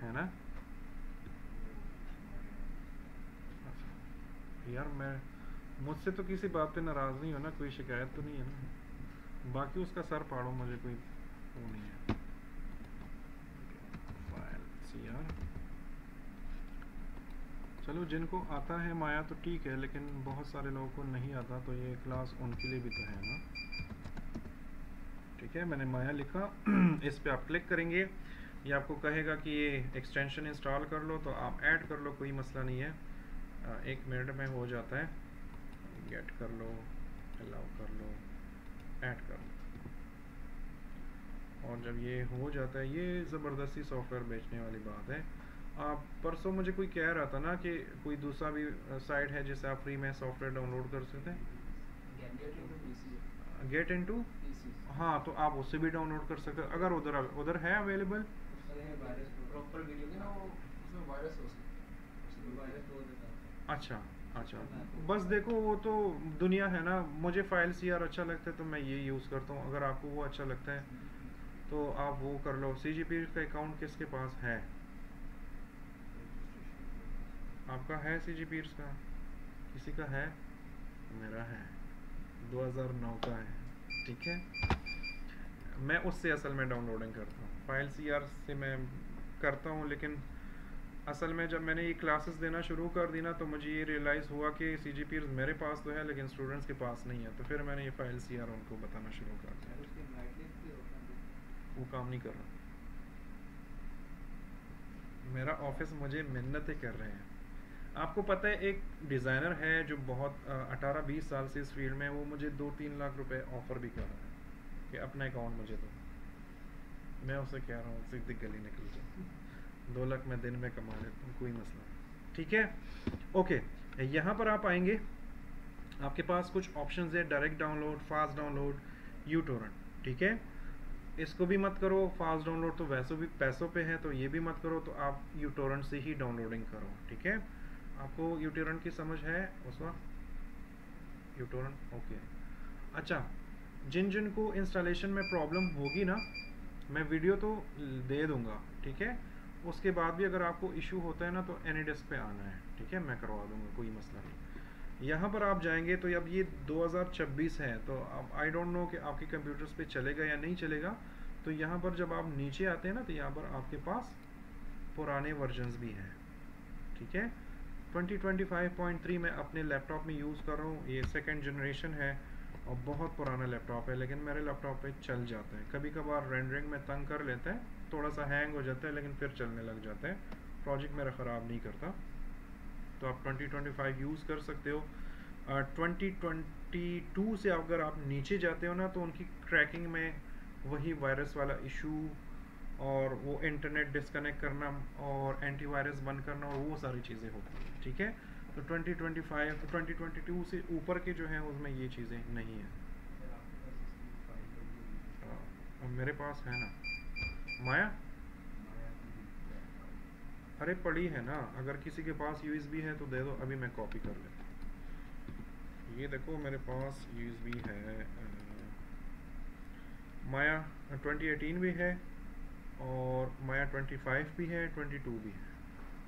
है ना। अच्छा यार, मैं मुझसे तो किसी बात पे नाराज़ नहीं हो ना, कोई शिकायत तो नहीं है ना, बाकी उसका सर पाड़ो, मुझे कोई वो नहीं है। यार चलो, जिनको आता है माया तो ठीक है, लेकिन बहुत सारे लोगों को नहीं आता, तो ये क्लास उनके लिए भी तो है ना, ठीक है। मैंने माया लिखा इस पे आप क्लिक करेंगे, ये आपको कहेगा कि ये एक्सटेंशन इंस्टॉल कर लो, तो आप ऐड कर लो, कोई मसला नहीं है, 1 मिनट में हो जाता है। गेट कर लो, अलाउ कर लो, ऐड कर लो, और जब ये हो जाता है, ये ज़बरदस्ती सॉफ्टवेयर बेचने वाली बात है। परसों मुझे कोई कह रहा था ना कि कोई दूसरा भी साइट है जिससे आप फ्री में सॉफ्टवेयर डाउनलोड कर सकते हैं, गेट इनटू, हाँ, तो आप उससे भी डाउनलोड कर सकते हैं अगर उधर है अवेलेबल। अच्छा अच्छा, बस देखो वो तो दुनिया है ना, मुझे FileCR अच्छा लगता है तो मैं ये यूज़ करता हूँ, अगर आपको वो अच्छा लगता है तो आप वो कर लो। CGP का अकाउंट किसके पास है? आपका है CGP का? किसी का है? मेरा है, 2009 का है, ठीक है। मैं उससे असल में डाउनलोडिंग करता हूँ, FileCR से मैं करता हूँ, लेकिन असल में जब मैंने ये क्लासेस देना शुरू कर दी ना, तो मुझे ये रियलाइज़ हुआ कि CGP मेरे पास तो है लेकिन स्टूडेंट्स के पास नहीं है, तो फिर मैंने ये FileCR उनको बताना शुरू कर दिया। वो काम नहीं कर रहा, मेरा ऑफिस मुझे मिन्नतें कर रहे हैं। आपको पता है एक डिज़ाइनर है जो बहुत 18-20 साल से इस फील्ड में, वो मुझे 2-3 लाख रुपए ऑफ़र भी कर रहा है कि अपना अकाउंट मुझे दो। मैं उससे कह रहा हूँ सीधी गली निकल जाए, 2 लाख मैं दिन में कमा लेता हूँ, कोई मसला नहीं, ठीक है। ओके, यहाँ पर आप आएंगे, आपके पास कुछ ऑप्शंस है, direct download, fast download, uTorrent, ठीक है। इसको भी मत करो, फास्ट डाउनलोड तो वैसे भी पैसों पे है, तो ये भी मत करो, तो आप यूटोरेंट से ही डाउनलोडिंग करो, ठीक है। आपको यूटोरेंट की समझ है उस वक्त? UTorrent, okay. अच्छा, जिन जिन को इंस्टॉलेशन में प्रॉब्लम होगी ना, मैं वीडियो तो दे दूंगा, ठीक है। उसके बाद भी अगर आपको इशू होता है ना, तो एनीडेस्क पे आना है, ठीक है, मैं करवा दूंगा, कोई मसला नहीं। यहाँ पर आप जाएंगे तो अब ये 2026 है, तो अब आई डोंट नो कि आपके कंप्यूटर्स पे चलेगा या नहीं चलेगा। तो यहाँ पर जब आप नीचे आते हैं ना, तो यहाँ पर आपके पास पुराने वर्जन्स भी हैं, ठीक है। 2025.3 मैं अपने लैपटॉप में यूज़ कर रहा हूँ, ये 2nd जनरेशन है और बहुत पुराना लैपटॉप है, लेकिन मेरे लैपटॉप पे चल जाता है। कभी कभार रेंडरिंग में तंग कर लेता है, थोड़ा सा हैंग हो जाता है, लेकिन फिर चलने लग जाता है, प्रोजेक्ट मेरा ख़राब नहीं करता। तो आप 2025 यूज़ कर सकते हो। 2022 से अगर आप नीचे जाते हो ना, तो उनकी ट्रैकिंग में वही वायरस वाला इशू और वो इंटरनेट डिस्कनेक्ट करना और एंटीवायरस बंद करना और वो सारी चीज़ें होती हैं, ठीक है। तो 2022 से ऊपर के जो हैं उसमें ये चीज़ें नहीं हैं। मेरे पास है ना माया, अरे पड़ी है ना, अगर किसी के पास USB है तो दे दो, अभी मैं कॉपी कर लेता हूँ। ये देखो मेरे पास USB है, माया 2018 भी है और माया 25 भी है, 22 भी है,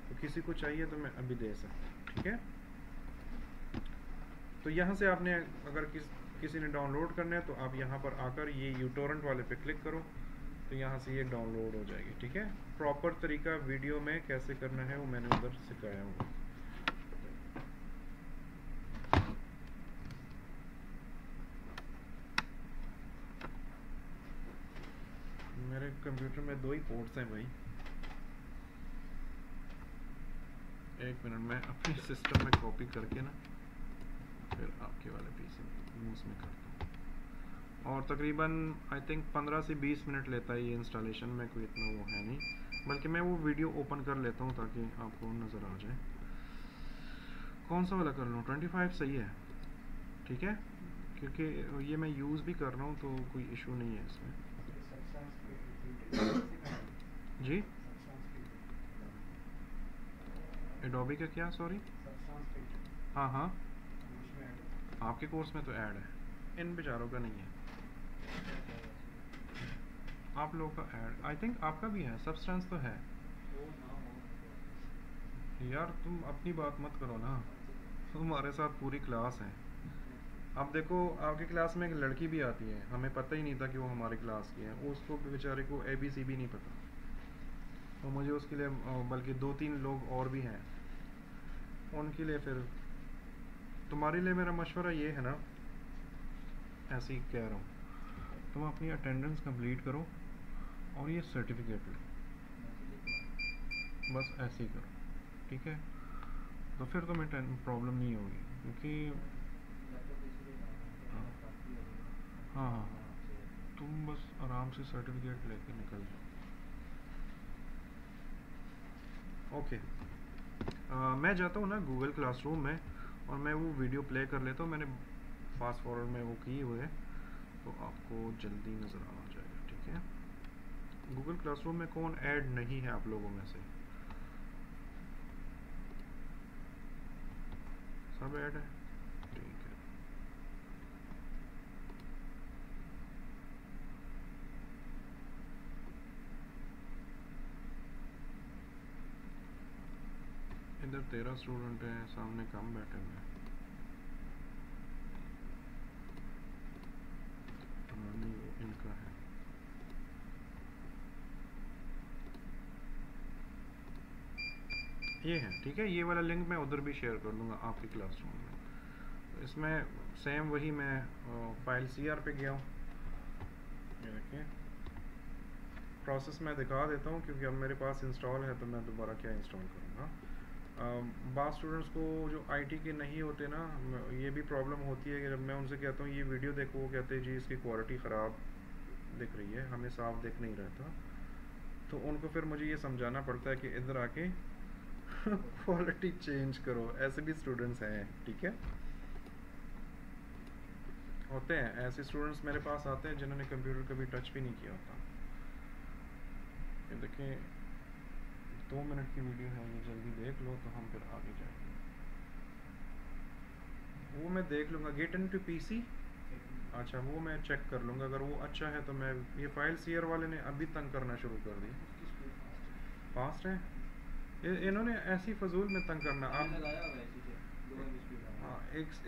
तो किसी को चाहिए तो मैं अभी दे सकता हूँ। ठीक है। तो यहाँ से आपने अगर किसी ने डाउनलोड करना है तो आप यहाँ पर आकर ये यूटोरेंट वाले पे क्लिक करो तो यहाँ से ये डाउनलोड हो जाएगी। ठीक है, प्रॉपर तरीका वीडियो में कैसे करना है वो मैंने उधर सिखाया हुआ। मेरे कंप्यूटर में 2 ही पोर्ट्स हैं भाई। एक मिनट में अपने सिस्टम में कॉपी करके ना फिर आपके वाले पीसी में उसमें करता हूँ। और तकरीबन आई थिंक 15 से 20 मिनट लेता है ये इंस्टॉलेशन में, कोई इतना वो है नहीं, बल्कि मैं वो वीडियो ओपन कर लेता हूँ ताकि आपको नज़र आ जाए। कौन सा वाला कर लूँ? 25 सही है, ठीक है, क्योंकि ये मैं यूज़ भी कर रहा हूँ तो कोई इशू नहीं है इसमें। जी, एडोबी का क्या? सॉरी, हाँ हाँ, आपके कोर्स में तो ऐड है, इन बेचारों का नहीं है। आप लोगों का ऐड, आई थिंक आपका भी है, सब्सटेंस तो है। यार तुम अपनी बात मत करो ना, तुम्हारे साथ पूरी क्लास है। अब देखो आपकी क्लास में एक लड़की भी आती है, हमें पता ही नहीं था कि वो हमारी क्लास की है, उसको बेचारे को ABC भी नहीं पता, तो मुझे उसके लिए बल्कि 2-3 लोग और भी हैं, उनके लिए फिर तुम्हारे लिए मेरा मशवरा ये है ना, ऐसे ही कह रहा हूँ, तुम अपनी अटेंडेंस कंप्लीट करो और ये सर्टिफिकेट लो, बस ऐसे ही करो, ठीक है, तो फिर तुम्हें प्रॉब्लम नहीं होगी, क्योंकि हाँ हाँ, तुम बस आराम से सर्टिफिकेट लेके निकल जाओ। ओके, मैं जाता हूँ ना गूगल क्लासरूम में और मैं वो वीडियो प्ले कर लेता हूँ, मैंने फास्ट फॉरवर्ड में वो किए हुए, तो आपको जल्दी नज़र आ जाएगा। ठीक है, गूगल क्लासरूम में कौन ऐड नहीं है आप लोगों में से? सब ऐड है, ठीक है। इधर 13 स्टूडेंट हैं, सामने कम बैठे हुए हैं। नहीं, वो इनका है। ये है, ठीक है, ये वाला लिंक मैं उधर भी शेयर कर दूंगा आपकी क्लासरूम में। इसमें सेम वही मैं फाइल CR पे गया हूँ, ये देखिए, प्रोसेस मैं दिखा देता हूँ क्योंकि अब मेरे पास इंस्टॉल है तो मैं दोबारा क्या इंस्टॉल करूँगा। बात स्टूडेंट्स को जो IT के नहीं होते ना, ये भी प्रॉब्लम होती है कि जब मैं उनसे कहता हूँ ये वीडियो देखो, वो कहते हैं जी इसकी क्वालिटी ख़राब दिख रही है, हमें साफ दिख नहीं रहता, तो उनको फिर मुझे ये समझाना पड़ता है कि इधर आके क्वालिटी चेंज करो। ऐसे भी स्टूडेंट्स हैं, ठीक है, होते हैं ऐसे स्टूडेंट्स मेरे पास आते हैं जिन्होंने कंप्यूटर कभी टच भी नहीं किया होता। ये देखें 2 मिनट की वीडियो है, ये जल्दी देख लो तो हम फिर आगे जाएंगे। वो मैं देख लूँगा, गेट इनटू PC, अच्छा वो मैं चेक कर लूँगा, अगर वो अच्छा है तो मैं, ये फाइल CR वाले ने अभी तंग करना शुरू कर दी। फास्ट है, इन्होंने ऐसी फजूल में तंग करना। आप हाँ,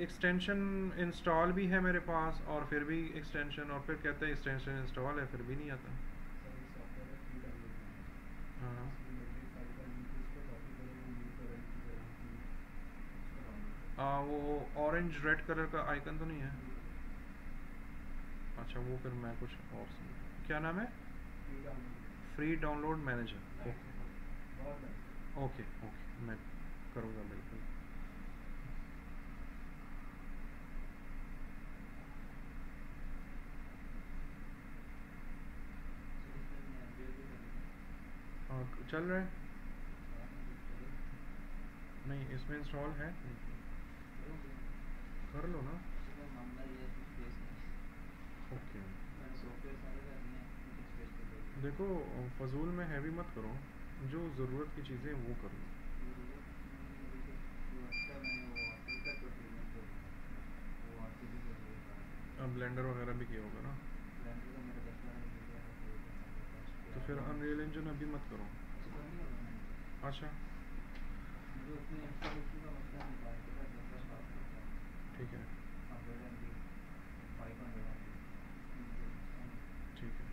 एक्सटेंशन इंस्टॉल भी है मेरे पास और फिर भी एक्सटेंशन, और फिर कहते हैं एक्सटेंशन इंस्टॉल है, फिर भी नहीं आता। हाँ वो ऑरेंज रेड कलर का आइकन तो नहीं है? अच्छा वो फिर मैं कुछ और क्या नाम है? Free download manager. Okay okay, मैं करूँगा बिल्कुल। चल रहा है? नहीं, इसमें इंस्टॉल है, कर लो ना। ओके, देखो फजूल में हैवी मत करो, जो ज़रूरत की चीज़ें वो करो। अब ब्लेंडर वगैरह भी किया होगा ना, तो फिर अनरियल इंजन अभी मत करो। अच्छा इसमें निकाल के मैं दूसरा स्टार्ट करता हूँ। ठीक है 100 MB 500 MB ठीक है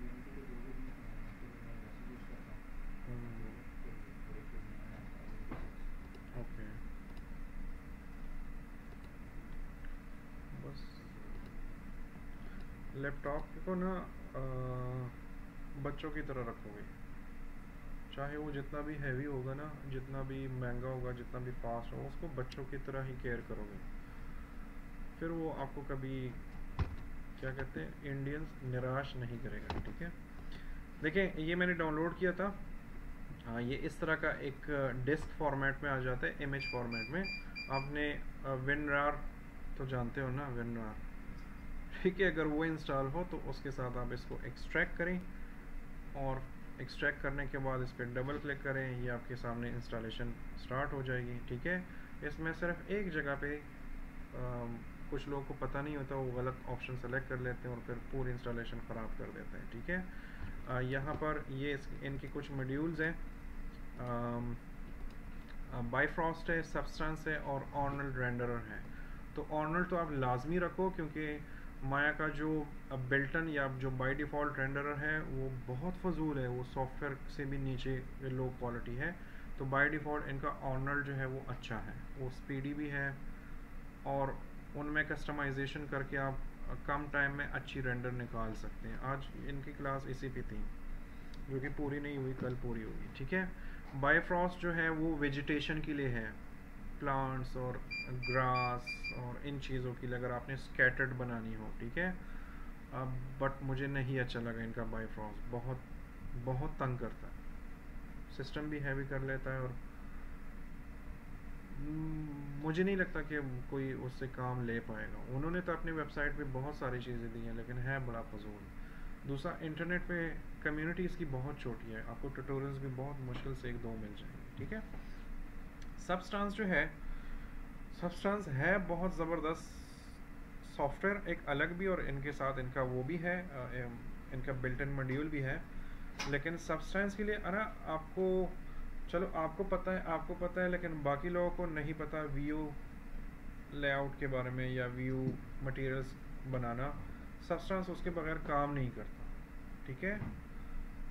यूनिटी के जो भी फिर मैं वैसे यूज़ करता हूँ तो फिर थोड़ी फिर मैं ओके बस लैपटॉप को ना बच्चों की तरह रखोगे, चाहे वो जितना भी हैवी होगा ना, जितना भी महंगा होगा, जितना भी फास्ट होगा, उसको बच्चों की तरह ही केयर करोगे, फिर वो आपको कभी क्या कहते हैं इंडियंस निराश नहीं करेगा। ठीक है, देखें ये मैंने डाउनलोड किया था। हाँ, ये इस तरह का एक डिस्क फॉर्मेट में आ जाता है, इमेज फॉर्मेट में। आपने WinRAR तो जानते हो ना, WinRAR, ठीक है, अगर वो इंस्टॉल हो तो उसके साथ आप इसको एक्सट्रैक्ट करें और एक्सट्रैक्ट करने के बाद इस पर डबल क्लिक करें, ये आपके सामने इंस्टॉलेशन स्टार्ट हो जाएगी। ठीक है, इसमें सिर्फ एक जगह पे कुछ लोगों को पता नहीं होता, वो गलत ऑप्शन सेलेक्ट कर लेते हैं और फिर पूरी इंस्टॉलेशन ख़राब कर देते हैं। ठीक है, यहाँ पर ये इनकी कुछ मॉड्यूल्स हैं, बाइफ्रॉस्ट है, सबस्टेंस है और आर्नल्ड रेंडरर है। तो आर्नल्ड तो आप लाजमी रखो, क्योंकि माया का जो बिल्टन या जो बाय डिफ़ॉल्ट रेंडरर है वो बहुत फजूल है, वो सॉफ्टवेयर से भी नीचे लो क्वालिटी है। तो बाय डिफ़ॉल्ट इनका आर्नल्ड जो है वो अच्छा है, वो स्पीडी भी है और उनमें कस्टमाइजेशन करके आप कम टाइम में अच्छी रेंडर निकाल सकते हैं। आज इनकी क्लास इसी पे थी, जो कि पूरी नहीं हुई, कल पूरी होगी। ठीक है, बाइफ्रॉस्ट जो है वो वेजिटेशन के लिए है, प्लांट्स और ग्रास और इन चीज़ों के लिए, अगर आपने स्कैटर्ड बनानी हो। ठीक है, बट मुझे नहीं अच्छा लगा इनका बाइफ्रॉस्ट, बहुत बहुत तंग करता है, सिस्टम भी हैवी कर लेता है और मुझे नहीं लगता कि कोई उससे काम ले पाएगा। उन्होंने तो अपनी वेबसाइट पे बहुत सारी चीज़ें दी हैं, लेकिन है बड़ा फजूल। दूसरा, इंटरनेट पे कम्युनिटी इसकी बहुत छोटी है, आपको ट्यूटोरियल्स भी बहुत मुश्किल से 1-2 मिल जाएंगे। ठीक है, सबस्टेंस जो है, सबस्टेंस है बहुत ज़बरदस्त सॉफ्टवेयर, एक अलग भी, और इनके साथ इनका वो भी है, इनका बिल्ट इन मॉड्यूल भी है। लेकिन सबस्टेंस के लिए ना आपको, चलो आपको पता है, लेकिन बाकी लोगों को नहीं पता व्यू लेआउट के बारे में या व्यू मटेरियल्स बनाना। सबस्टेंस उसके बगैर काम नहीं करता। ठीक है,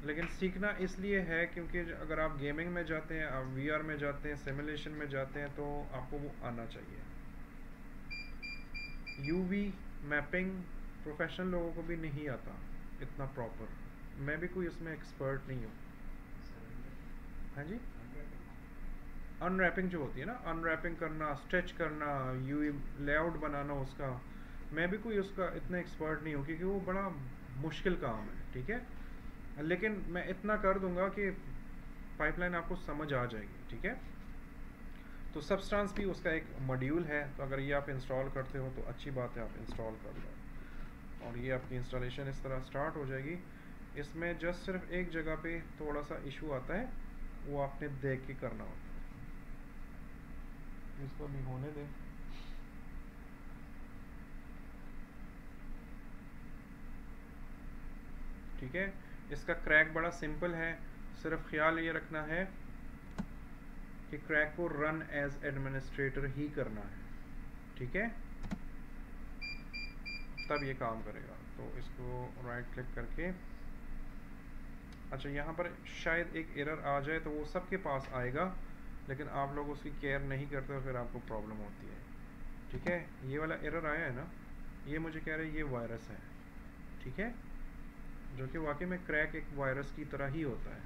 लेकिन सीखना इसलिए है क्योंकि अगर आप गेमिंग में जाते हैं, आप VR में जाते हैं, सिमुलेशन में जाते हैं, तो आपको वो आना चाहिए। UV मैपिंग प्रोफेशनल लोगों को भी नहीं आता इतना प्रॉपर, मैं भी कोई उसमें एक्सपर्ट नहीं हूँ। हाँ जी, अनरैपिंग जो होती है ना, अनरैपिंग करना, स्ट्रेच करना, UV लेआउट बनाना, उसका मैं भी कोई उसका इतना एक्सपर्ट नहीं हूँ, क्योंकि वो बड़ा मुश्किल काम है। ठीक है, लेकिन मैं इतना कर दूंगा कि पाइपलाइन आपको समझ आ जाएगी। ठीक है, तो सबस्टेंस भी उसका एक मॉड्यूल है, तो अगर ये आप इंस्टॉल करते हो तो अच्छी बात है, आप इंस्टॉल कर लो और ये आपकी इंस्टॉलेशन इस तरह स्टार्ट हो जाएगी। इसमें जस्ट सिर्फ एक जगह पे थोड़ा सा इशू आता है, वो आपने देख के करना होता है। इसको भी होने दें। ठीक है, इसका क्रैक बड़ा सिंपल है, सिर्फ ख्याल ये रखना है कि क्रैक को रन एज एडमिनिस्ट्रेटर ही करना है। ठीक है, तब ये काम करेगा। तो इसको राइट क्लिक करके, अच्छा यहाँ पर शायद एक एरर आ जाए, तो वो सबके पास आएगा, लेकिन आप लोग उसकी केयर नहीं करते और फिर आपको प्रॉब्लम होती है। ठीक है, ये वाला एरर आया है ना, ये मुझे कह रहे हैं ये वायरस है। ठीक है, जो कि वाकई में क्रैक एक वायरस की तरह ही होता है,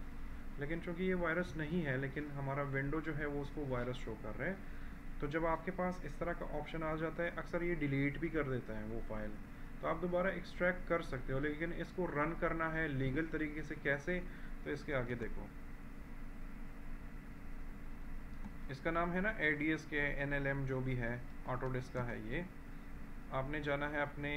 लेकिन चूंकि ये वायरस नहीं है, लेकिन हमारा विंडो जो है वो उसको वायरस शो कर रहा है। तो जब आपके पास इस तरह का ऑप्शन आ जाता है, अक्सर ये डिलीट भी कर देता है वो फाइल, तो आप दोबारा एक्सट्रैक्ट कर सकते हो, लेकिन इसको रन करना है लीगल तरीके से कैसे, तो इसके आगे देखो, इसका नाम है ना ADS के NLM जो भी है, ऑटोडेस्क का है ये। आपने जाना है अपने,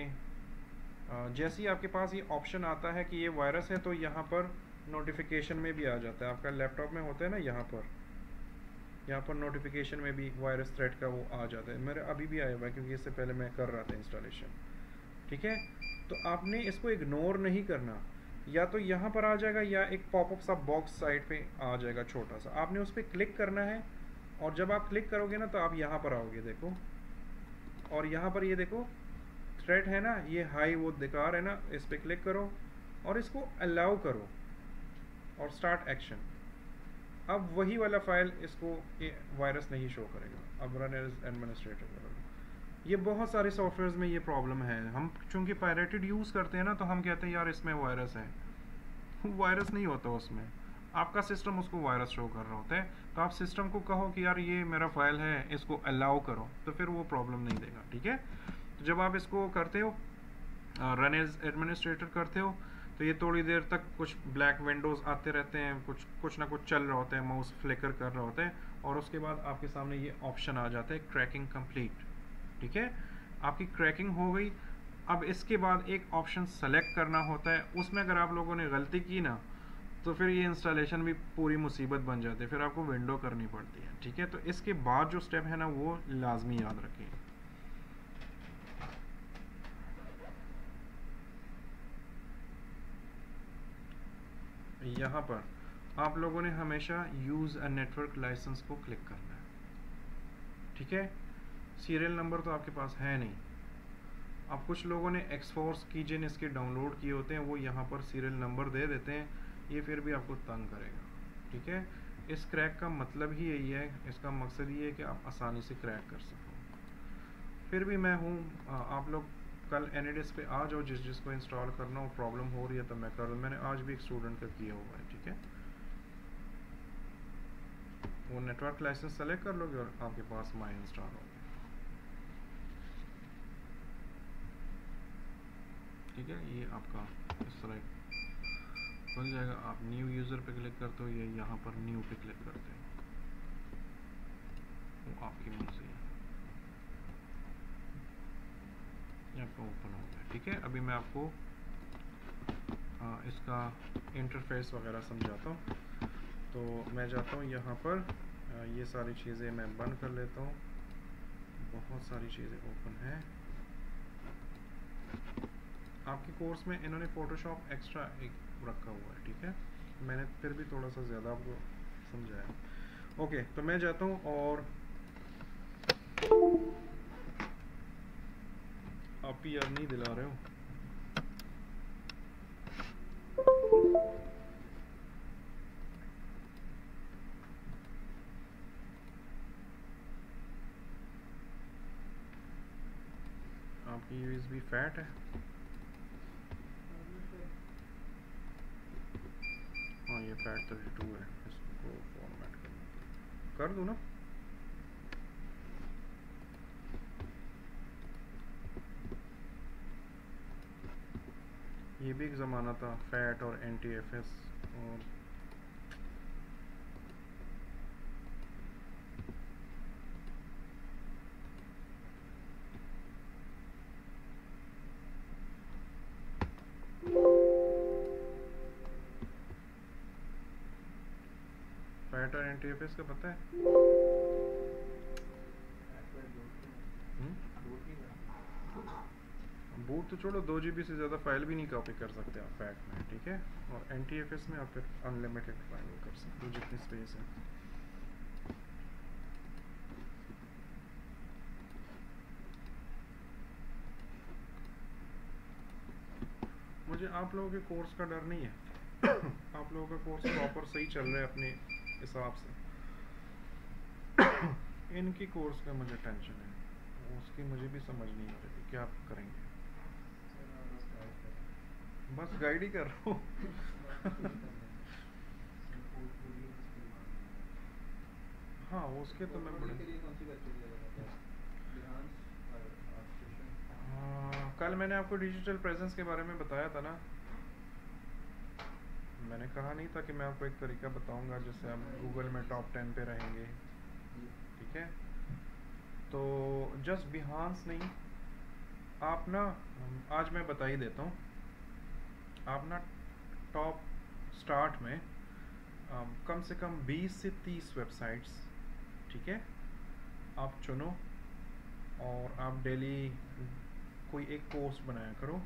जैसे ही आपके पास ये ऑप्शन आता है कि ये वायरस है, तो यहाँ पर नोटिफिकेशन में भी आ जाता है, आपका लैपटॉप में होता है ना, यहाँ पर नोटिफिकेशन में भी वायरस थ्रेट का वो आ जाता है। मेरा अभी भी आया हुआ है, क्योंकि इससे पहले मैं कर रहा था इंस्टॉलेशन। ठीक है, तो आपने इसको इग्नोर नहीं करना, या तो यहाँ पर आ जाएगा या एक पॉपअप सा बॉक्स साइड पे आ जाएगा छोटा सा, आपने उस पर क्लिक करना है और जब आप क्लिक करोगे ना तो आप यहाँ पर आओगे देखो, और यहाँ पर ये देखो थ्रेड है ना, ये हाई वो दिखा रहा है ना, इस पर क्लिक करो और इसको अलाउ करो और स्टार्ट एक्शन। अब वही वाला फाइल इसको ये वायरस नहीं शो करेगा। अब रन एज एडमिनिस्ट्रेटर करोगे। ये बहुत सारे सॉफ्टवेयर्स में ये प्रॉब्लम है। हम चूंकि पायरेटेड यूज़ करते हैं ना तो हम कहते हैं यार इसमें वायरस है। वायरस नहीं होता उसमें, आपका सिस्टम उसको वायरस शो कर रहा होता है। तो आप सिस्टम को कहो कि यार ये मेरा फाइल है, इसको अलाउ करो, तो फिर वो प्रॉब्लम नहीं देगा। ठीक है, तो जब आप इसको करते हो रन एज एडमिनिस्ट्रेटर करते हो तो ये थोड़ी देर तक कुछ ब्लैक विंडोज़ आते रहते हैं, कुछ ना कुछ चल रहा होता है, माउस फ्लिकर कर रहा होता है, और उसके बाद आपके सामने ये ऑप्शन आ जाता है क्रैकिंग कंप्लीट। ठीक है, आपकी क्रैकिंग हो गई। अब इसके बाद एक ऑप्शन सेलेक्ट करना होता है, उसमें अगर आप लोगों ने गलती की ना तो फिर ये इंस्टॉलेशन भी पूरी मुसीबत बन जाती है, फिर आपको विंडो करनी पड़ती है। ठीक है, तो इसके बाद जो स्टेप है ना वो लाजमी याद रखें। यहाँ पर आप लोगों ने हमेशा यूज़ अ नेटवर्क लाइसेंस को क्लिक करना है। ठीक है, सीरियल नंबर तो आपके पास है नहीं। अब कुछ लोगों ने एक्सफोर्स कीजिन इसके डाउनलोड किए होते हैं, वो यहाँ पर सीरियल नंबर दे देते हैं, ये फिर भी आपको तंग करेगा। ठीक है, इस क्रैक का मतलब ही यही है, इसका मकसद ये है कि आप आसानी से क्रैक कर सको। फिर भी मैं हूँ, आप लोग कल एनएडिस पे आ जाओ, जिसको इंस्टॉल करना हो, प्रॉब्लम हो रही है तो मैं कर, मैंने आज भी एक स्टूडेंट का किया हुआ है। ठीक है, वो नेटवर्क लाइसेंस सेलेक्ट कर लोगे और आपके पास माई इंस्टॉल हो गया। ठीक है, ये आपका इस तरह खुल जाएगा। आप न्यू यूज़र पे क्लिक करते हो या यहाँ पर न्यू पे क्लिक करते हो, वो आपकी मर्जी है। ये आपका ओपन हो गया। ठीक है, अभी मैं आपको इसका इंटरफेस वगैरह समझाता हूँ। तो मैं जाता हूँ यहाँ पर, ये सारी चीज़ें मैं बंद कर लेता हूँ, बहुत सारी चीज़ें ओपन हैं। आपके कोर्स में इन्होंने फ़ोटोशॉप एक्स्ट्रा एक रखा हुआ है। ठीक है, मैंने फिर भी थोड़ा सा ज़्यादा आपको समझाया। ओके, तो मैं जाता हूँ और आप ही यार नहीं दिला रहे हो। आपकी यूएसबी फैट है। हाँ, ये फैट 32 है, इसको फॉर्मेट कर दूँ ना। ये भी एक ज़माना था फैट और NTFS और फैट और NTFS का पता है? बूट तो छोड़ो, 2 GB से ज़्यादा फाइल भी नहीं कॉपी कर सकते आप फैट में। ठीक है, और NTFS में आप फिर अनलिमिटेड फाइल कर सकते हो जितनी स्पेस है। मुझे आप लोगों के कोर्स का डर नहीं है। आप लोगों का कोर्स प्रॉपर सही चल रहा है अपने हिसाब से। इनकी कोर्स का मुझे टेंशन है, उसकी मुझे भी समझ नहीं आ रही क्या करेंगे। बस गाइड ही कर रहा हूँ। हाँ, उसके तो मैं बड़े कल मैंने आपको डिजिटल प्रेजेंस के बारे में बताया था ना। मैंने कहा नहीं था कि मैं आपको एक तरीका बताऊंगा जिससे आप गूगल में टॉप 10 पे रहेंगे। ठीक है, तो जस्ट बिहांस नहीं, आप ना, आज मैं बता ही देता हूँ। आप ना टॉप स्टार्ट में कम से कम 20 से 30 वेबसाइट्स, ठीक है, आप चुनो और आप डेली कोई एक कोर्स बनाया करो।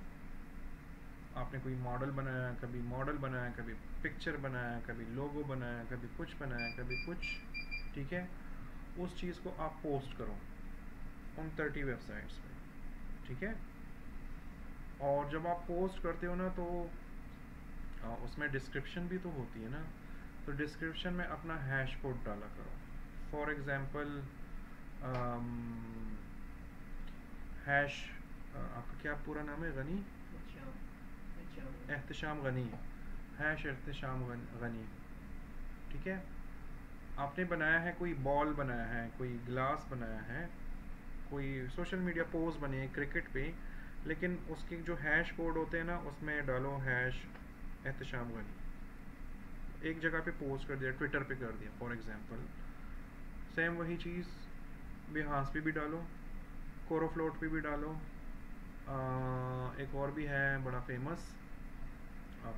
आपने कोई मॉडल बनाया, कभी मॉडल बनाया, कभी पिक्चर बनाया, कभी लोगो बनाया, कभी कुछ बनाया, कभी कुछ, ठीक है, उस चीज़ को आप पोस्ट करो उन 30 वेबसाइट्स पे, ठीक है। और जब आप पोस्ट करते हो ना तो उसमें डिस्क्रिप्शन भी तो होती है ना, तो डिस्क्रिप्शन में अपना हैश कोड डाला करो। फॉर एग्ज़ाम्पल हैश, आपका क्या पूरा नाम है? गनी, एहतशाम गनी, हैश एहतशाम गनी, ठीक है। आपने बनाया है, कोई बॉल बनाया है, कोई ग्लास बनाया है, कोई सोशल मीडिया पोस्ट बने है क्रिकेट पे, लेकिन उसके जो हैश कोड होते हैं ना उसमें डालो हैश एहतशाम गनी, एक जगह पे पोस्ट कर दिया, ट्विटर पे कर दिया फॉर एग्जांपल। सेम वही चीज़ बिहांस पे भी डालो, कोरोफ्लोट पे भी डालो, एक और भी है बड़ा फेमस,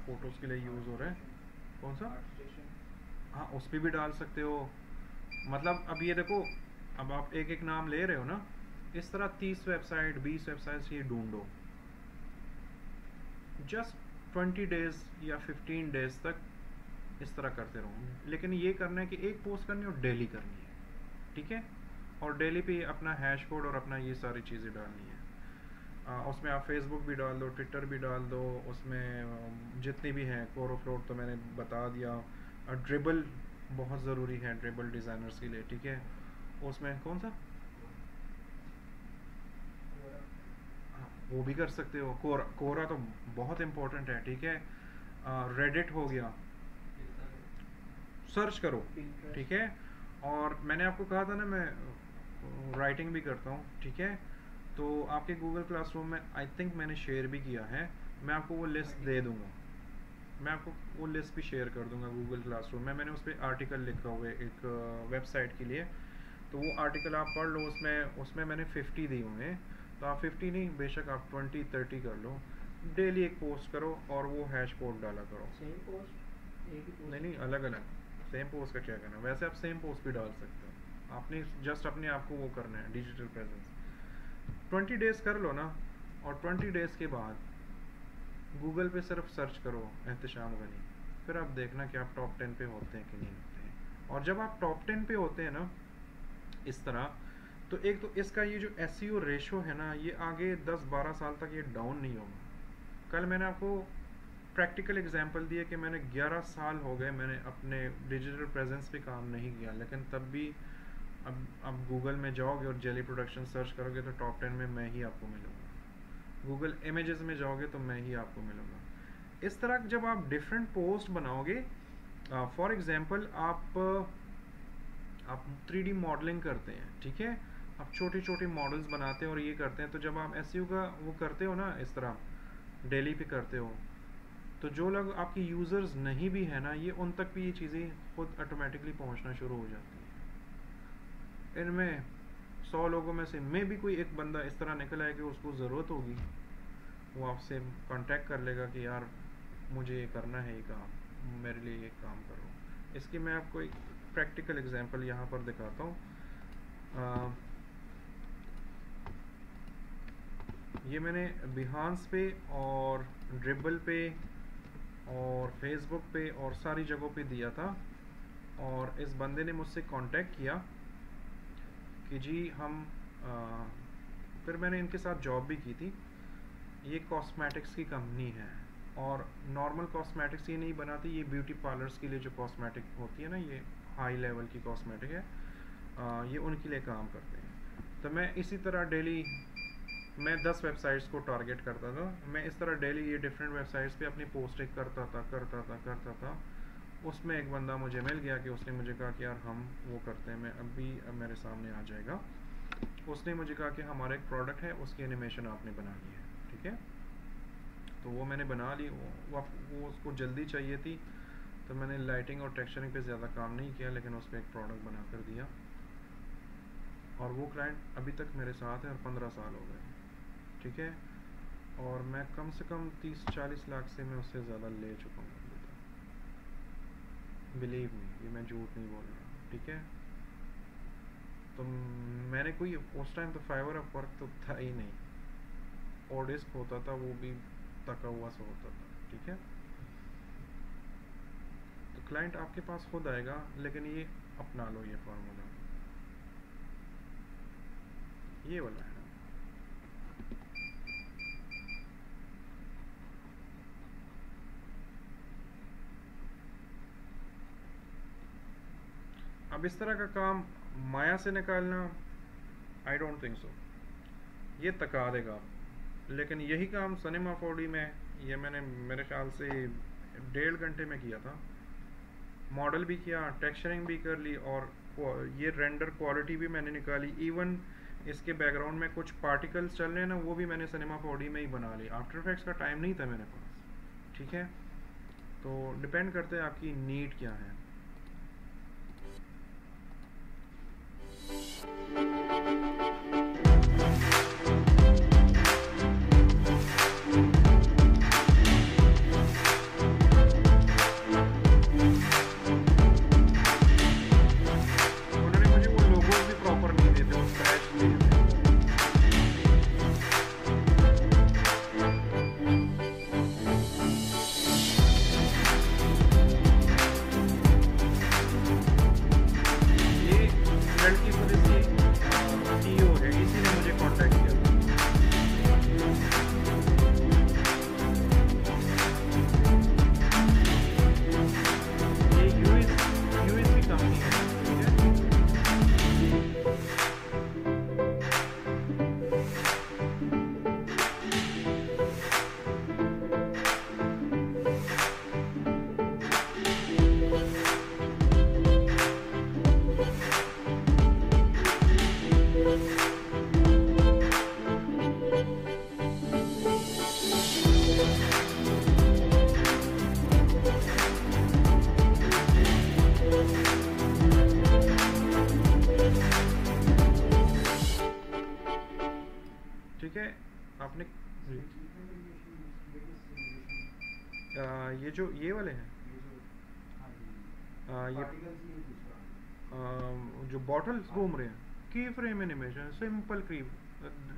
फोटोज़ के लिए यूज़ हो रहा है, कौन सा? हाँ, उस पर भी डाल सकते हो। मतलब अब ये देखो, अब आप एक एक नाम ले रहे हो ना, इस तरह 30 वेबसाइट 20 वेबसाइट्स ये ढूंढो, जस्ट 20 डेज या 15 डेज तक इस तरह करते रहो। लेकिन ये करना है कि एक पोस्ट करनी है और डेली करनी है, ठीक है। और डेली पे अपना हैश कोड और अपना ये सारी चीज़ें डालनी है। उसमें आप फेसबुक भी डाल दो, ट्विटर भी डाल दो, उसमें जितनी भी हैं, कोरोफ्लोट तो मैंने बता दिया, ड्रिबल बहुत ज़रूरी है ड्रिबल डिज़ाइनर्स के लिए, ठीक है। उसमें कौन सा, वो भी कर सकते हो, कोरा, कोरा तो बहुत इम्पोर्टेंट है, ठीक है। रेडिट हो गया, सर्च करो, ठीक है। और मैंने आपको कहा था ना मैं राइटिंग भी करता हूँ, ठीक है। तो आपके गूगल क्लासरूम में आई थिंक मैंने शेयर भी किया है, मैं आपको वो लिस्ट दे दूँगा, मैं आपको वो लिस्ट भी शेयर कर दूँगा गूगल क्लासरूम में। मैंने उस पर आर्टिकल लिखा हुआ है एक वेबसाइट के लिए, तो वो आर्टिकल आप पढ़ लो, उसमें मैंने 50 दिए हुए हैं, तो आप 50 नहीं, बेशक आप 20-30 कर लो, डेली एक पोस्ट करो और वो हैश कोड डाला करो। सेम पोस्ट, एक ही पोस्ट? नहीं, अलग अलग, सेम पोस्ट का क्या करना, वैसे आप सेम पोस्ट भी डाल सकते हो, आपने जस्ट अपने आप को वो करना है, डिजिटल प्रेजेंस। 20 डेज कर लो ना, और 20 डेज के बाद गूगल पे सिर्फ सर्च करो एहतशाम गनी, फिर आप देखना कि आप टॉप 10 पे होते हैं कि नहीं होते हैं। और जब आप टॉप 10 पे होते हैं ना इस तरह, तो एक तो इसका ये जो SEO रेशो है ना, ये आगे 10-12 साल तक ये डाउन नहीं होगा। कल मैंने आपको प्रैक्टिकल एग्जांपल दिया कि मैंने 11 साल हो गए मैंने अपने डिजिटल प्रेजेंस पे काम नहीं किया, लेकिन तब भी अब गूगल में जाओगे और जेली प्रोडक्शन सर्च करोगे तो टॉप 10 में मैं ही आपको मिलूँगा, गूगल इमेजेस में जाओगे तो मैं ही आपको मिलूँगा। इस तरह जब आप डिफरेंट पोस्ट बनाओगे, फॉर एग्जांपल आप 3D मॉडलिंग करते हैं, ठीक है, आप छोटे छोटे मॉडल्स बनाते हैं और ये करते हैं, तो जब आप SEO का वो करते हो ना, इस तरह डेली पे करते हो, तो जो लोग आपके यूज़र्स नहीं भी है ना, ये उन तक भी ये चीज़ें खुद ऑटोमेटिकली पहुंचना शुरू हो जाती हैं। इनमें 100 लोगों में से मैं भी कोई एक बंदा इस तरह निकल आए कि उसको ज़रूरत होगी, वो आपसे कांटेक्ट कर लेगा कि यार मुझे ये करना है, ये काम मेरे लिए ये काम करो। इसकी मैं आपको एक प्रैक्टिकल एग्जांपल यहाँ पर दिखाता हूँ। ये मैंने बिहांस पे और ड्रिबल पे और फेसबुक पे और सारी जगहों पे दिया था, और इस बंदे ने मुझसे कांटेक्ट किया कि जी हम फिर मैंने इनके साथ जॉब भी की थी। ये कॉस्मेटिक्स की कंपनी है, और नॉर्मल कॉस्मेटिक्स ये नहीं बनाती, ये ब्यूटी पार्लर्स के लिए जो कॉस्मेटिक होती है ना, ये हाई लेवल की कॉस्मेटिक है, ये उनके लिए काम करते हैं। तो मैं इसी तरह डेली मैं 10 वेबसाइट्स को टारगेट करता था, मैं इस तरह डेली ये डिफरेंट वेबसाइट्स पे अपनी पोस्टिंग करता था। उसमें एक बंदा मुझे मिल गया कि उसने मुझे कहा कि यार हम वो करते हैं, मैं अभी अब मेरे सामने आ जाएगा। उसने मुझे कहा कि हमारा एक प्रोडक्ट है, उसकी एनिमेशन आपने बनानी है, ठीक है। तो वो मैंने बना ली, वो उसको जल्दी चाहिए थी, तो मैंने लाइटिंग और टेक्सचरिंग पे ज़्यादा काम नहीं किया, लेकिन उस पर एक प्रोडक्ट बना कर दिया, और वो क्लाइंट अभी तक मेरे साथ है और 15 साल हो गए, ठीक है। और मैं कम से कम 30-40 लाख से मैं उससे ज़्यादा ले चुका हूँ अभी तक, बिलीव मी, ये मैं झूठ नहीं बोल रहा, ठीक है। तो मैंने कोई उस टाइम तो फाइवर ऑफ वर्क तो था ही नहीं, ओडिस्क होता था, वो भी तका हुआ सा होता था, ठीक है। तो क्लाइंट आपके पास खुद आएगा, लेकिन ये अपना लो, ये फार्मूला ये वाला है। अब इस तरह का काम माया से निकालना, आई डोंट थिंक सो, ये तका देगा। लेकिन यही काम सिनेमा 4D में, ये मैंने मेरे ख्याल से 1.5 घंटे में किया था। मॉडल भी किया, टेक्सचरिंग भी कर ली, और ये रेंडर क्वालिटी भी मैंने निकाली। इवन इसके बैकग्राउंड में कुछ पार्टिकल्स चल रहे हैं ना, वो भी मैंने सिनेमा 4D में ही बना ली। आफ्टर इफेक्ट्स का टाइम नहीं था मेरे पास, ठीक है। तो डिपेंड करते हैं आपकी नीड क्या है। उन्होंने मुझे वो लोगोस भी प्रॉपर नहीं दिए थे, वो स्क्रैच दिए थे। ये लड़की पुलिस की CEO है, इसी ने मुझे कांटेक्ट किया था। ये यूएस की कंपनी है, ठीक है। ठीक है, आपने सिंपल एनिमेशन यूज किया कि सिमुलेशन? ये जो ये वाले हैं, ये जो, हाँ जी, ये पार्टिकल्स नहीं दूसरा। जो बॉटल्स घूम रहे हैं, की फ्रेम एनिमेशन, सिंपल की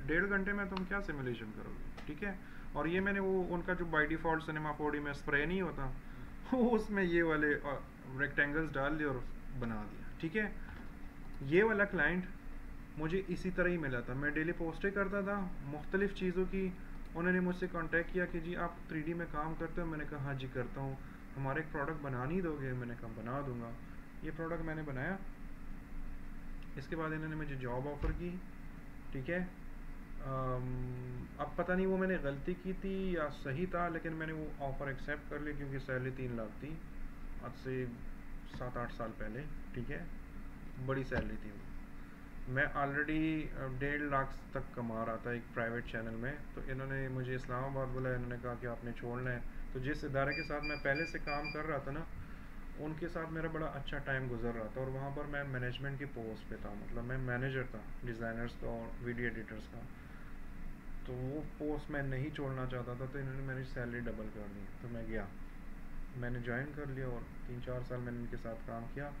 1.5 घंटे में तुम क्या सिमुलेशन करोगे, ठीक है। और ये मैंने वो उनका जो बाय डिफ़ॉल्ट सिनेमा 4D में स्प्रे नहीं होता, उसमें ये वाले रेक्टेंगल्स डाल दिए और बना दिया, ठीक है। ये वाला क्लाइंट मुझे इसी तरह ही मिला था। मैं डेली पोस्टें करता था मुख्तलिफ़ चीज़ों की। उन्होंने मुझसे कांटेक्ट किया कि जी आप 3D में काम करते हो। मैंने कहा हाँ जी करता हूँ। हमारे एक प्रोडक्ट बना नहीं दोगे? मैंने कहा बना दूंगा। ये प्रोडक्ट मैंने बनाया। इसके बाद इन्होंने मुझे जॉब ऑफ़र की, ठीक है। अब पता नहीं वो मैंने गलती की थी या सही था, लेकिन मैंने वो ऑफ़र एक्सेप्ट कर ली क्योंकि सैलरी 3 लाख थी, आज से 7-8 साल पहले, ठीक है। बड़ी सैलरी थी वो। मैं ऑलरेडी 1.5 लाख तक कमा रहा था एक प्राइवेट चैनल में। तो इन्होंने मुझे इस्लामाबाद बुलाया, इन्होंने कहा कि आपने छोड़ना है। तो जिस इदारे के साथ मैं पहले से काम कर रहा था ना, उनके साथ मेरा बड़ा अच्छा टाइम गुजर रहा था, और वहाँ पर मैं मैनेजमेंट की पोस्ट पे था, मतलब मैं मैनेजर था डिज़ाइनर्स का और वीडियो एडिटर्स का। तो वो पोस्ट मैं नहीं छोड़ना चाहता था, तो इन्होंने मेरी सैलरी डबल कर दी। तो मैं गया, मैंने ज्वाइन कर लिया, और 3-4 साल मैंने इनके साथ काम किया।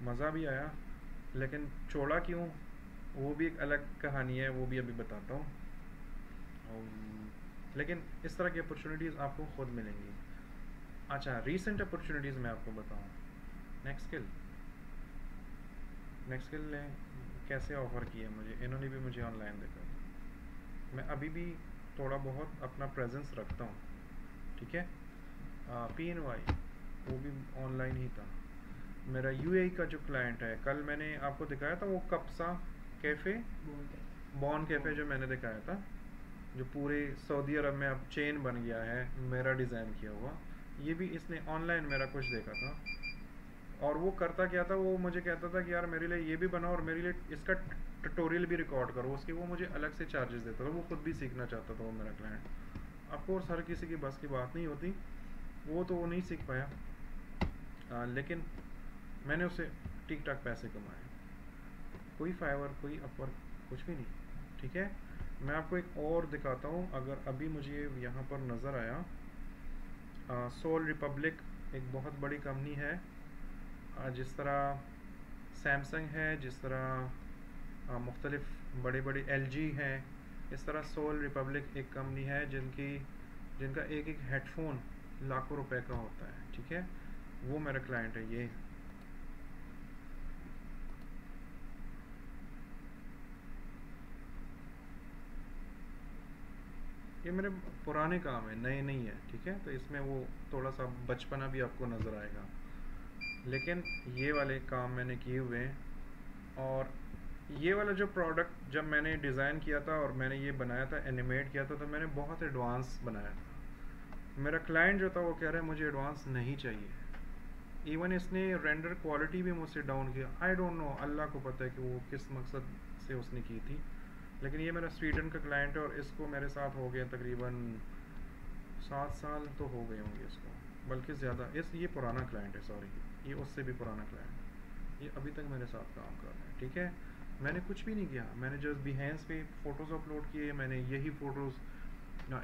मज़ा भी आया, लेकिन छोड़ा क्यों वो भी एक अलग कहानी है, वो भी अभी बताता हूँ। लेकिन इस तरह की अपॉर्चुनिटीज़ आपको खुद मिलेंगी। अच्छा, रीसेंट अपॉर्चुनिटीज़ मैं आपको बताऊँ। नेक्स्ट स्किल ने कैसे ऑफ़र किया मुझे, इन्होंने भी मुझे ऑनलाइन देखा। मैं अभी भी थोड़ा बहुत अपना प्रेजेंस रखता हूँ, ठीक है। PNY वो भी ऑनलाइन ही था। मेरा UAE का जो क्लाइंट है, कल मैंने आपको दिखाया था वो कप्सा कैफ़े, बॉन कैफ़े जो मैंने दिखाया था, जो पूरे सऊदी अरब में अब चेन बन गया है, मेरा डिज़ाइन किया हुआ। ये भी इसने ऑनलाइन मेरा कुछ देखा था, और वो करता क्या था, वो मुझे कहता था कि यार मेरे लिए ये भी बनाओ और मेरे लिए इसका ट्यूटोरियल भी रिकॉर्ड करो। उसके वो मुझे अलग से चार्जेस देता था। वो खुद भी सीखना चाहता था वो मेरा क्लाइंट। ऑफकोर्स हर किसी की बस की बात नहीं होती, वो तो वो नहीं सीख पाया। लेकिन मैंने उससे ठीक ठाक पैसे कमाए। कोई फाइवर, कोई अपवर्क, कुछ भी नहीं, ठीक है। मैं आपको एक और दिखाता हूँ, अगर अभी मुझे यहाँ पर नज़र आया। सोल रिपब्लिक एक बहुत बड़ी कंपनी है। जिस तरह सैमसंग है, जिस तरह मुख्तलिफ बड़े बड़े LG हैं, इस तरह सोल रिपब्लिक एक कंपनी है जिनकी जिनका एक एक हेडफोन लाखों रुपए का होता है, ठीक है, वो मेरा क्लाइंट है। ये मेरे पुराने काम है, नए नहीं है, ठीक है। तो इसमें वो थोड़ा सा बचपना भी आपको नज़र आएगा, लेकिन ये वाले काम मैंने किए हुए हैं। और ये वाला जो प्रोडक्ट जब मैंने डिज़ाइन किया था और मैंने ये बनाया था, एनिमेट किया था, तो मैंने बहुत एडवांस बनाया था। मेरा क्लाइंट जो था वो कह रहा है मुझे एडवांस नहीं चाहिए। इवन इसने रेंडर क्वालिटी भी मुझसे डाउन किया। आई डोंट नो, अल्लाह को पता है कि वो किस मकसद से उसने की थी। लेकिन ये मेरा स्वीडन का क्लाइंट है और इसको मेरे साथ हो गया तकरीबन 7 साल तो हो गए होंगे इसको, बल्कि ज़्यादा। ये पुराना क्लाइंट है, सॉरी, ये उससे भी पुराना क्लाइंट है। ये अभी तक मेरे साथ काम कर रहा है, ठीक है। मैंने कुछ भी नहीं किया, मैंने जस्ट बिहेंस पे फ़ोटोज़ अपलोड किए, मैंने यही फ़ोटोज़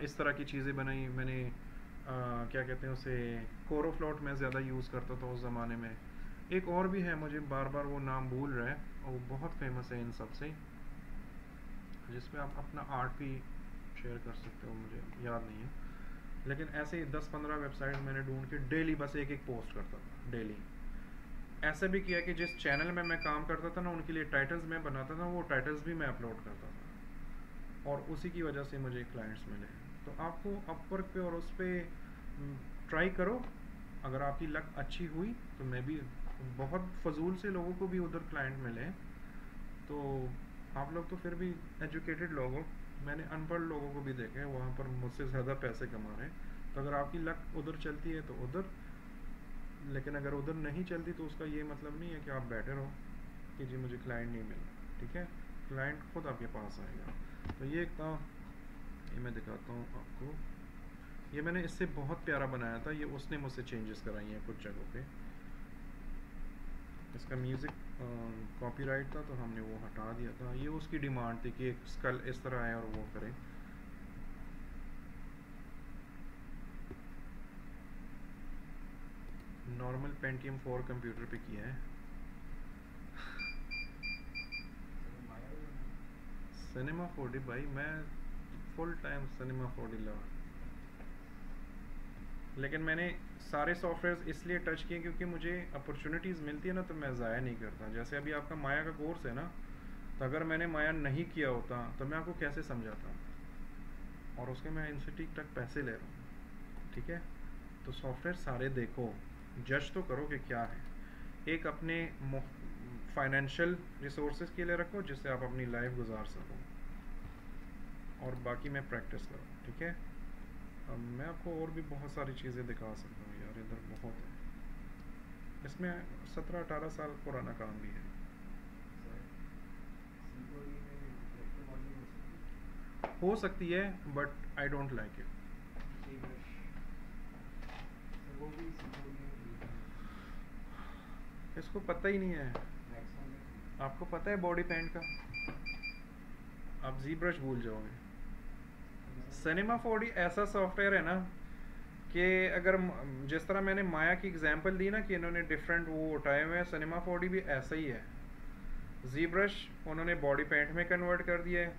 इस तरह की चीज़ें बनाई। मैंने क्या कहते हैं उसे, कोरो फ्लोट में ज़्यादा यूज़ करता था उस ज़माने में। एक और भी है, मुझे बार बार वो नाम भूल रहा है, और वो बहुत फेमस है इन सब से, जिसमें आप अपना आर्ट भी शेयर कर सकते हो, मुझे याद नहीं है। लेकिन ऐसे ही 10-15 वेबसाइट मैंने ढूंढ के डेली बस एक एक पोस्ट करता था, डेली। ऐसे भी किया कि जिस चैनल में मैं काम करता था ना, उनके लिए टाइटल्स मैं बनाता था, वो टाइटल्स भी मैं अपलोड करता था, और उसी की वजह से मुझे क्लाइंट्स मिले। तो आपको अपवर्क पे और उस पर ट्राई करो। अगर आपकी लक अच्छी हुई तो मैं भी, बहुत फजूल से लोगों को भी उधर क्लाइंट मिले। तो आप लोग तो फिर भी एजुकेटेड लोग हो, मैंने अनपढ़ लोगों को भी देखे हैं वहाँ पर मुझसे ज़्यादा पैसे कमा रहे हैं। तो अगर आपकी लक उधर चलती है तो उधर, लेकिन अगर उधर नहीं चलती तो उसका ये मतलब नहीं है कि आप बैठे रहो कि जी मुझे क्लाइंट नहीं मिला, ठीक है। क्लाइंट खुद आपके पास आएगा। तो ये एक था, ये मैं दिखाता हूँ आपको। ये मैंने इससे बहुत प्यारा बनाया था, ये उसने मुझसे चेंजेस कराई हैं कुछ जगहों पे। इसका म्यूज़िक कॉपीराइट था तो हमने वो हटा दिया था। ये उसकी डिमांड थी कि एक स्कल इस तरह आए और वो करें। नॉर्मल पेंटियम 4 कंप्यूटर पे किया है। सिनेमा 4D भाई, मैं full time cinema 4D lover. लेकिन मैंने सारे सॉफ्टवेयर इसलिए टच किए क्योंकि मुझे अपॉर्चुनिटीज़ मिलती है ना, तो मैं ज़ाया नहीं करता। जैसे अभी आपका माया का कोर्स है ना, तो अगर मैंने माया नहीं किया होता तो मैं आपको कैसे समझाता, और उसके मैं इंस्टीट्यूट तक पैसे ले रहा हूँ, ठीक है। तो सॉफ्टवेयर सारे देखो, जज तो करो कि क्या है। एक अपने फाइनेंशियल रिसोर्सेज के लिए रखो जिससे आप अपनी लाइफ गुजार सको, और बाकी मैं प्रैक्टिस करूँ, ठीक है। अब मैं आपको और भी बहुत सारी चीज़ें दिखा सकता हूँ यार, इधर बहुत है। इसमें 17-18 साल पुराना काम भी है। हो सकती है, but I don't like it. इसको पता ही नहीं है। आपको पता है बॉडी पेंट का, आप जी ब्रश भूल जाओगे। सिनेमा 4D ऐसा सॉफ्टवेयर है ना कि अगर जिस तरह मैंने माया की एग्जांपल दी ना कि इन्होंने डिफरेंट वो उठाए हुए हैं, सिनेमा 4D भी ऐसा ही है। जी ब्रश उन्होंने बॉडी पेंट में कन्वर्ट कर दिया है।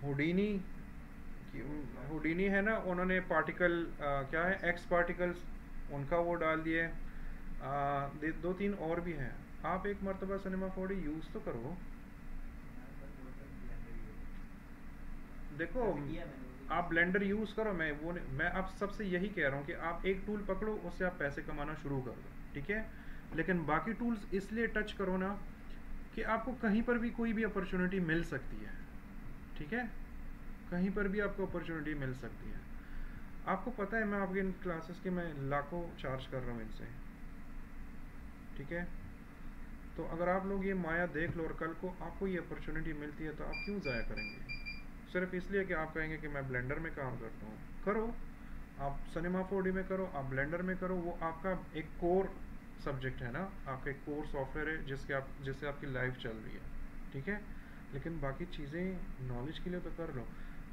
हुडीनी, हुडीनी है ना, उन्होंने पार्टिकल क्या है, एक्स पार्टिकल्स, उनका वो डाल दिया है। 2-3 और भी हैं। आप एक मरतबा सिनेमा 4D यूज़ तो करो, देखो। आप ब्लेंडर यूज़ करो, मैं आप सबसे यही कह रहा हूँ कि आप एक टूल पकड़ो, उससे आप पैसे कमाना शुरू कर दो, ठीक है। लेकिन बाकी टूल्स इसलिए टच करो ना कि आपको कहीं पर भी कोई भी अपॉर्चुनिटी मिल सकती है, ठीक है। कहीं पर भी आपको अपॉर्चुनिटी मिल सकती है। आपको पता है मैं आपके इन क्लासेस के मैं लाखों चार्ज कर रहा हूँ इनसे, ठीक है। तो अगर आप लोग ये माया देख लो और कल को आपको ये अपॉर्चुनिटी मिलती है तो आप क्यों ज़ाया करेंगे सिर्फ इसलिए कि आप कहेंगे कि मैं ब्लेंडर में काम करता हूँ। करो, आप सिनेमा 4D में करो, आप ब्लेंडर में करो, वो आपका एक कोर सब्जेक्ट है ना, आपका एक कोर सॉफ्टवेयर है जिससे आपकी लाइफ चल रही है, ठीक है। लेकिन बाकी चीज़ें नॉलेज के लिए तो कर लो।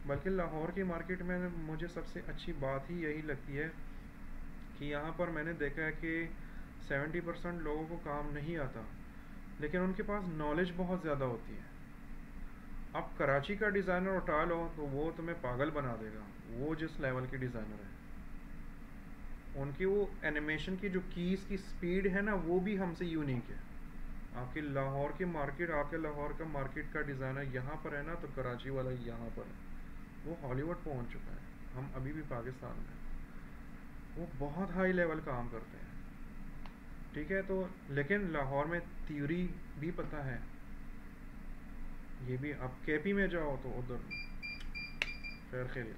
बल्कि लाहौर की मार्केट में मुझे सबसे अच्छी बात ही यही लगती है कि यहाँ पर मैंने देखा है कि 70% लोगों को काम नहीं आता, लेकिन उनके पास नॉलेज बहुत ज़्यादा होती है। आप कराची का डिज़ाइनर उठा लो तो वो तुम्हें पागल बना देगा, वो जिस लेवल के डिज़ाइनर है, उनकी वो एनिमेशन की जो कीज़ की स्पीड है ना, वो भी हमसे यूनिक है। आपके लाहौर की मार्केट, आपके लाहौर का मार्केट का डिज़ाइनर यहाँ पर है ना, तो कराची वाला यहाँ पर है। वो हॉलीवुड पहुँच चुका है, हम अभी भी पाकिस्तान में। वो बहुत हाई लेवल काम करते हैं, ठीक है। तो लेकिन लाहौर में थ्योरी भी पता है, ये भी। आप केपी में जाओ तो उधर खैर खैर,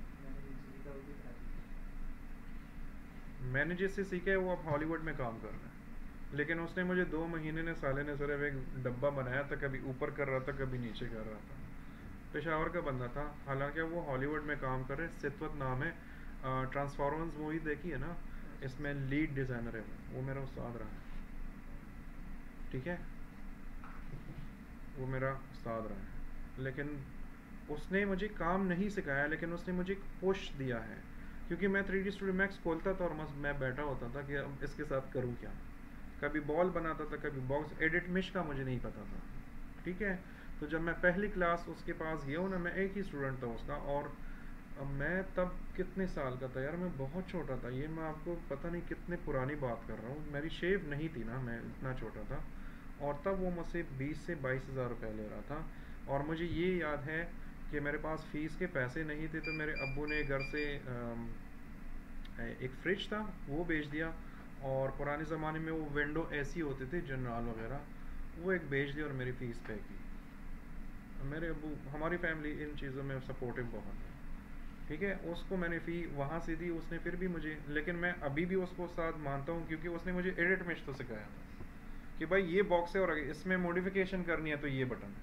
मैंने जिससे सीखा है वो अब हॉलीवुड में काम कर रहा है, लेकिन उसने मुझे 2 महीने ने साले ने सिर्फ एक डब्बा बनाया था, कभी ऊपर कर रहा था कभी नीचे कर रहा था। पेशावर का बंदा था, हालांकि वो हॉलीवुड में काम कर रहे हैं। सितवत नाम है, ट्रांसफॉर्मर्स मूवी देखी है ना, इसमें लीड डिज़ाइनर है वो मेरा उस्ताद रहा है, ठीक है। वो मेरा उस्ताद रहा है, लेकिन उसने मुझे काम नहीं सिखाया, लेकिन उसने मुझे एक पुश दिया है। क्योंकि मैं 3D स्टूडियो मैक्स खोलता था और मैं बैठा होता था कि अब इसके साथ करूँ क्या। कभी बॉल बनाता था, कभी बॉक्स। एडिट मिश का मुझे नहीं पता था, ठीक है। तो जब मैं पहली क्लास उसके पास गया हूँ ना, मैं एक ही स्टूडेंट था उसका, और मैं तब कितने साल का था यार, मैं बहुत छोटा था। ये मैं आपको पता नहीं कितने पुरानी बात कर रहा हूँ, मेरी शेव नहीं थी ना, मैं इतना छोटा था। और तब वो मुझसे 20 से 22 हज़ार रुपये ले रहा था। और मुझे ये याद है कि मेरे पास फ़ीस के पैसे नहीं थे, तो मेरे अब्बू ने घर से एक फ्रिज था वो बेच दिया, और पुराने ज़माने में वो विंडो एसी होते थे जनरल वगैरह, वो एक बेच दिया और मेरी फ़ीस पे की। मेरे अब्बू, हमारी फैमिली इन चीज़ों में सपोर्टिव बहुत है, ठीक है। उसको मैंने फ़ी वहाँ से दी, उसने फिर भी मुझे, लेकिन मैं अभी भी उसको साथ मानता हूँ, क्योंकि उसने मुझे एडिट मिश तो सिखाया था कि भाई ये बॉक्स है और इसमें मॉडिफिकेशन करनी है तो ये बटन है।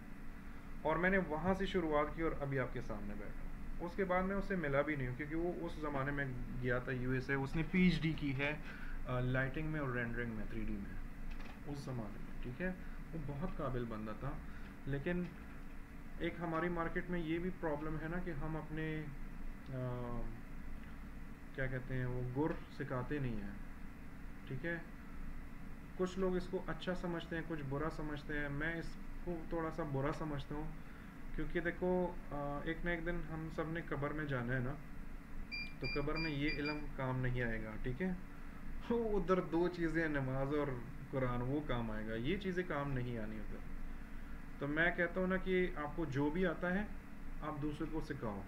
और मैंने वहाँ से शुरुआत की और अभी आपके सामने बैठा हूँ। उसके बाद मैं उससे मिला भी नहीं हूँ, क्योंकि वो उस ज़माने में गया था यूएसए, उसने पीएचडी की है लाइटिंग में और रेंडरिंग में 3D में उस ज़माने में, ठीक है। वो बहुत काबिल बंदा था। लेकिन एक हमारी मार्केट में ये भी प्रॉब्लम है ना कि हम अपने क्या कहते हैं वो गुर सिखाते नहीं हैं, ठीक है। कुछ लोग इसको अच्छा समझते हैं, कुछ बुरा समझते हैं। मैं इसको थोड़ा सा बुरा समझता हूँ, क्योंकि देखो एक ना एक दिन हम सब ने कब्र में जाना है ना, तो कब्र में ये इल्म काम नहीं आएगा, ठीक है। तो उधर 2 चीज़ें, नमाज और कुरान, वो काम आएगा, ये चीज़ें काम नहीं आनी उधर। तो मैं कहता हूँ ना कि आपको जो भी आता है आप दूसरे को सिखाओ।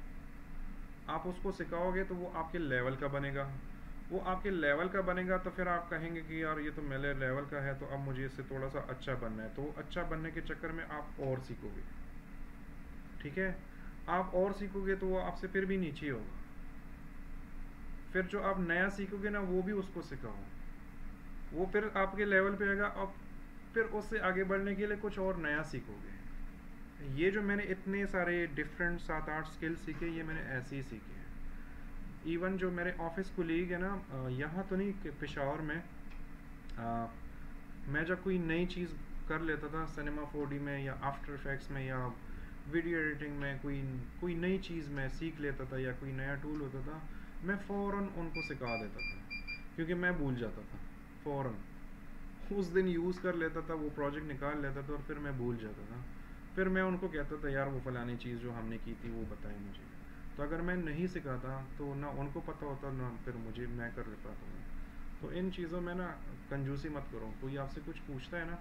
आप उसको सिखाओगे तो वो आपके लेवल का बनेगा। वो आपके लेवल का बनेगा तो फिर आप कहेंगे कि यार ये तो मेरे लेवल का है, तो अब मुझे इससे थोड़ा सा अच्छा बनना है। तो अच्छा बनने के चक्कर में आप और सीखोगे, ठीक है। आप और सीखोगे तो वो आपसे फिर भी नीचे होगा। फिर जो आप नया सीखोगे ना, वो भी उसको सिखाओ, वो फिर आपके लेवल पे आएगा। अब फिर उससे आगे बढ़ने के लिए कुछ और नया सीखोगे। ये जो मैंने इतने सारे डिफरेंट 7-8 स्किल सीखे, ये मैंने ऐसे ही सीखे हैं। इवन जो मेरे ऑफिस कोलीग है ना, यहाँ तो नहीं कि पेशावर में, मैं जब कोई नई चीज़ कर लेता था सिनेमा 4D में या आफ्टर इफेक्ट्स में या वीडियो एडिटिंग में, कोई नई चीज़ मैं सीख लेता था या कोई नया टूल होता था, मैं फ़ौरन उनको सिखा देता था, क्योंकि मैं भूल जाता था फ़ौरन। उस दिन यूज़ कर लेता था, वो प्रोजेक्ट निकाल लेता था और फिर मैं भूल जाता था। फिर मैं उनको कहता था यार वो फलानी चीज़ जो हमने की थी वो बताएं मुझे। तो अगर मैं नहीं सिखाता तो ना उनको पता होता, ना फिर मुझे, मैं कर पाता हूँ। तो इन चीज़ों में ना कंजूसी मत करो। कोई आपसे कुछ पूछता है ना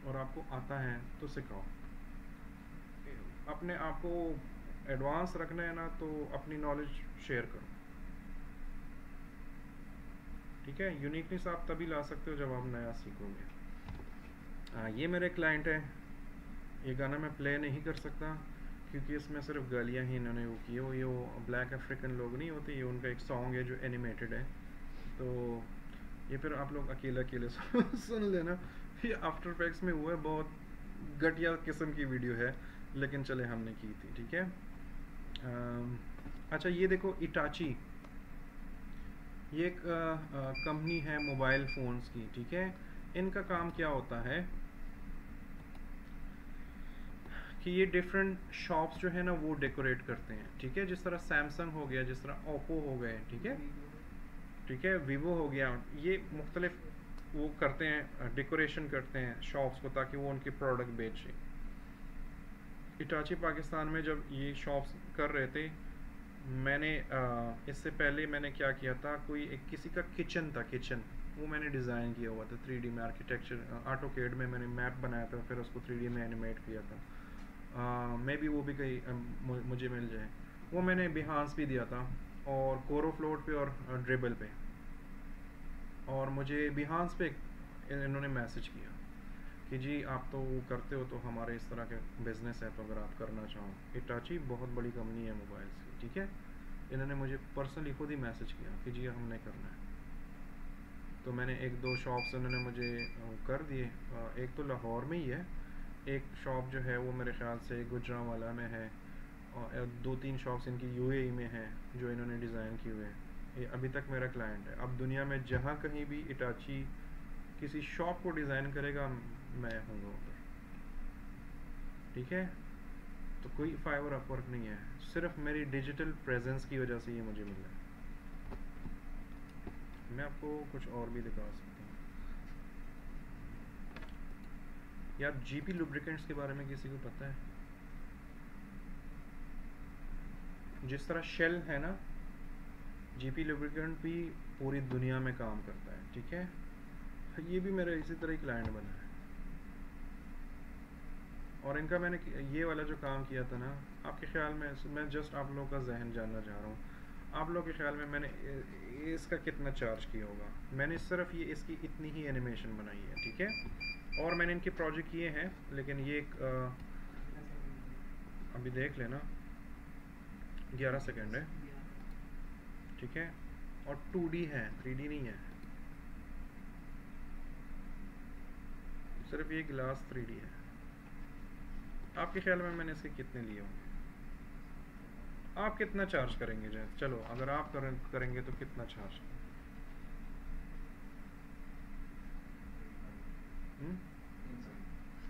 और आपको आता है तो सिखाओ। अपने आप को एडवांस रखना है ना, तो अपनी नॉलेज शेयर करो, ठीक है। यूनिकनेस आप तभी ला सकते हो जब आप नया सीखोगे। ये मेरे क्लाइंट है, ये गाना मैं प्ले नहीं कर सकता क्योंकि इसमें सिर्फ गालियाँ ही इन्होंने वो की है। ये ब्लैक अफ्रीकन लोग नहीं होते, ये उनका एक सॉन्ग है जो एनिमेटेड है, तो ये फिर आप लोग अकेले अकेले सुन लेना। ये आफ्टर इफेक्ट्स में हुआ है, बहुत घटिया किस्म की वीडियो है, लेकिन चले हमने की थी, ठीक है। अच्छा ये देखो, इटाची, ये एक कंपनी है मोबाइल फ़ोन्स की, ठीक है। इनका काम क्या होता है कि ये डिफरेंट शॉप्स जो है ना वो डेकोरेट करते हैं, ठीक है। जिस तरह सैमसंग हो गया, जिस तरह ओप्पो हो गए, ठीक है, ठीक है, वीवो हो गया, ये मुख्तलिफ वो करते हैं, डेकोरेशन करते हैं शॉप्स को, ताकि वो उनके प्रोडक्ट बेचें। इटाची पाकिस्तान में जब ये शॉप्स कर रहे थे, मैंने इससे पहले मैंने क्या किया था, कोई एक किसी का किचन था, किचन वो मैंने डिज़ाइन किया हुआ था 3D में, आर्किटेक्चर AutoCAD में मैंने मैप बनाया था, फिर उसको 3D में एनिमेट किया था। मे बी वो भी कहीं मुझे मिल जाए। वो मैंने बिहांस भी दिया था, और कोरो फ्लोट पे और ड्रिबल पे। और मुझे बिहांस पे इन्होंने मैसेज किया कि जी आप तो वो करते हो, तो हमारे इस तरह के बिज़नेस है, तो अगर आप करना चाहो। इटाची बहुत बड़ी कंपनी है मोबाइल्स की, ठीक है। इन्होंने मुझे पर्सनली खुद ही मैसेज किया कि जी हमने करना है। तो मैंने 1-2 शॉप्स उन्होंने मुझे कर दिए। एक तो लाहौर में ही है, एक शॉप जो है वो मेरे ख्याल से गुजरांवाला में है, और 2-3 शॉप्स इनकी UAE में हैं जो इन्होंने डिज़ाइन किए हुए हैं। ये अभी तक मेरा क्लाइंट है। अब दुनिया में जहाँ कहीं भी इटाची किसी शॉप को डिज़ाइन करेगा, मैं हूँगा उधर, ठीक है। तो कोई फाइवर अपवर्क नहीं है, सिर्फ मेरी डिजिटल प्रेजेंस की वजह से ये मुझे मिला है। मैं आपको कुछ और भी दिखा सकता हूँ यार। GP लुब्रिकेंट्स के बारे में किसी को पता है? जिस तरह शेल है ना, GP लुब्रिकेंट भी पूरी दुनिया में काम करता है, ठीक है। ये भी मेरा इसी तरह ही क्लाइंट बना है। और इनका मैंने ये वाला जो काम किया था ना, आपके ख्याल में, मैं जस्ट आप लोगों का जहन जानना चाह रहा हूँ, आप लोगों के ख्याल में मैंने इसका कितना चार्ज किया होगा? मैंने सिर्फ ये इसकी इतनी ही एनिमेशन बनाई है, ठीक है। और मैंने इनके प्रोजेक्ट किए हैं, लेकिन ये एक अभी देख लेना, 11 सेकंड है, ठीक है। और 2D है, 3D नहीं है। सिर्फ ये ग्लास 3D है। आपके ख्याल में मैंने इसके कितने लिए होंगे? आप कितना चार्ज करेंगे? चलो अगर आप करेंगे तो कितना चार्ज?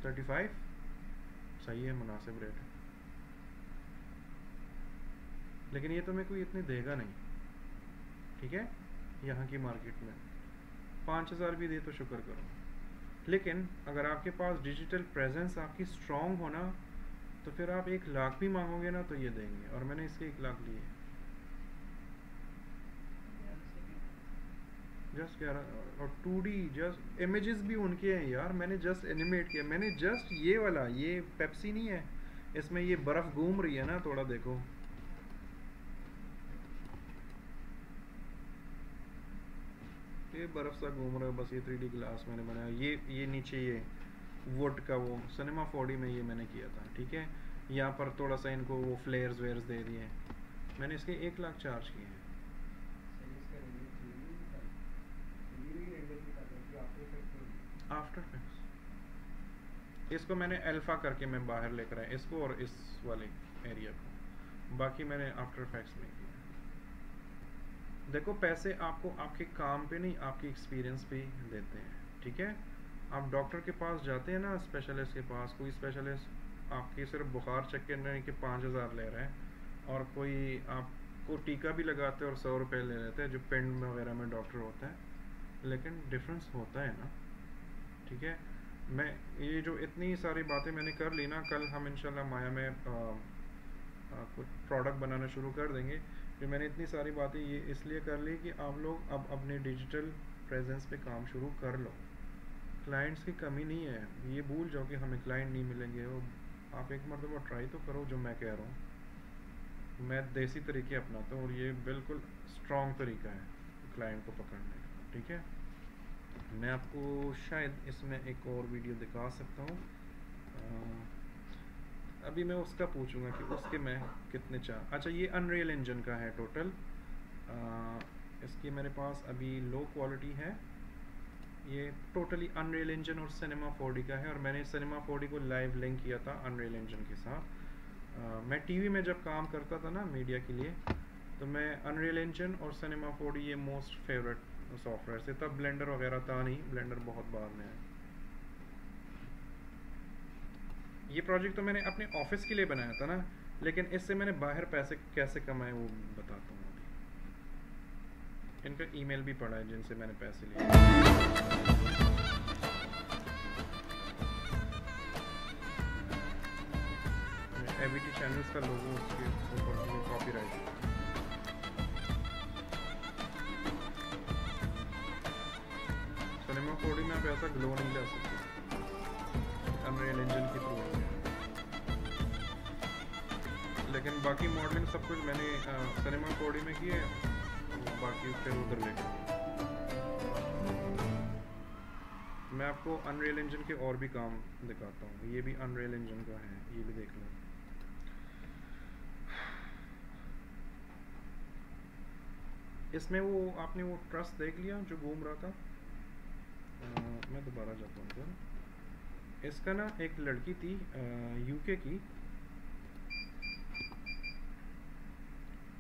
35? सही है, मुनासिब रेट है। लेकिन ये तो मेरे को इतने देगा नहीं, ठीक है। यहाँ की मार्केट में 5000 भी दे तो शुक्र करो। लेकिन अगर आपके पास डिजिटल प्रेजेंस आपकी स्ट्रॉन्ग हो ना, तो फिर आप 1 लाख भी मांगोगे ना तो ये देंगे। और मैंने इसके 1 लाख लिए जस्ट 11। और 2D जस्ट इमेजेस भी उनके हैं यार, मैंने जस्ट एनिमेट किया। मैंने जस्ट ये वाला, ये पेप्सी नहीं है, इसमें ये बर्फ घूम रही है ना, थोड़ा देखो, ये बर्फ सा घूम रहा है, बस ये 3D ग्लास मैंने बनाया। ये नीचे ये वुड का वो सिनेमा 4D में ये मैंने किया था, ठीक है। यहाँ पर थोड़ा सा इनको वो फ्लेयर्स वेयर्स दे दिए। मैंने इसके 1 लाख चार्ज किए हैं। आफ्टर इफेक्ट्स इसको मैंने अल्फा करके मैं बाहर लेकर आया, इसको और इस वाले एरिया को। बाकी मैंने आफ्टर इफेक्ट्स में किया। देखो पैसे आपको आपके काम पे नहीं, आपके एक्सपीरियंस पे ही देते हैं, ठीक है। आप डॉक्टर के पास जाते हैं ना, स्पेशलिस्ट के पास, कोई स्पेशलिस्ट आपकी सिर्फ बुखार चेक करने के 5000 ले रहा है, और कोई आपको टीका भी लगाते हैं और 100 रुपये ले लेते हैं, जो पिंड में वगैरह में डॉक्टर होता है। लेकिन डिफरेंस होता है ना, ठीक है। मैं ये जो इतनी सारी बातें मैंने कर ली ना, कल हम इंशाल्लाह माया में कुछ प्रोडक्ट बनाना शुरू कर देंगे। कि मैंने इतनी सारी बातें ये इसलिए कर ली कि आप लोग अब अपने डिजिटल प्रेजेंस पे काम शुरू कर लो। क्लाइंट्स की कमी नहीं है, ये भूल जाओ कि हमें क्लाइंट नहीं मिलेंगे। वो आप एक मरतबा ट्राई तो करो जो मैं कह रहा हूँ। मैं देसी तरीके अपनाता हूँ और ये बिल्कुल स्ट्रॉन्ग तरीका है क्लाइंट को पकड़ने का, ठीक है। मैं आपको शायद इसमें एक और वीडियो दिखा सकता हूँ। अभी मैं उसका पूछूंगा कि उसके मैं कितने अच्छा ये अनरियल इंजन का है टोटल। इसकी मेरे पास अभी लो क्वालिटी है। ये टोटली अनरियल इंजन और सिनेमा 4D का है, और मैंने सिनेमा 4D को लाइव लिंक किया था अनरियल इंजन के साथ। मैं टीवी में जब काम करता था ना मीडिया के लिए, तो मैं अनरियल इंजन और सिनेमा 4D ये मोस्ट फेवरेट सॉफ्टवेयर से। तब ब्लेंडर वगैरह था नहीं, ब्लेंडर बहुत बाद में है। ये प्रोजेक्ट तो मैंने अपने ऑफिस के लिए बनाया था ना, लेकिन इससे मैंने बाहर पैसे कैसे कमाए वो बताता हूँ अभी। इनका ईमेल भी पड़ा है जिनसे मैंने पैसे लिए। एवीटी चैनल्स का लोगो उसके ऊपर कॉपीराइट है। सिनेमा 4D में आप ऐसा ग्लो नहीं ला सकते, अनरियल इंजन के थ्रू है। लेकिन बाकी मॉडलिंग सब कुछ मैंने सिनेमा 4D में की है, बाकी फिर उधर लेकर मैं आपको अनरियल इंजन के और भी काम दिखाता हूँ। ये भी अनरियल इंजन का है, ये भी देख लो। इसमें वो आपने वो ट्रस्ट देख लिया जो घूम रहा था। मैं दोबारा जाता हूँ सर। इसका ना एक लड़की थी यूके की।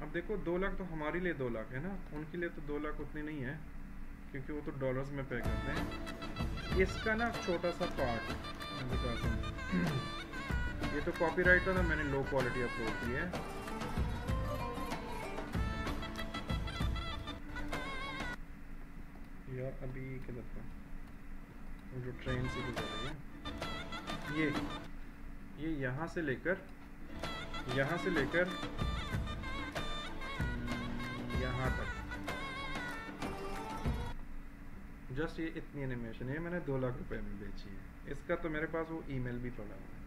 अब देखो 2 लाख तो हमारे लिए 2 लाख है ना, उनके लिए तो 2 लाख उतने नहीं है क्योंकि वो तो डॉलर्स में पे करते हैं। इसका ना छोटा सा पार्ट ये तो कॉपीराइट था ना, मैंने लो क्वालिटी अपलोड की है। यार अभी किधर था वो जो ट्रेन से गुजर रही है, ये यहाँ से लेकर यहाँ तक, जस्ट ये इतनी एनिमेशन है, मैंने 2 लाख रुपए में बेची है। इसका तो मेरे पास वो ईमेल भी पड़ा हुआ है,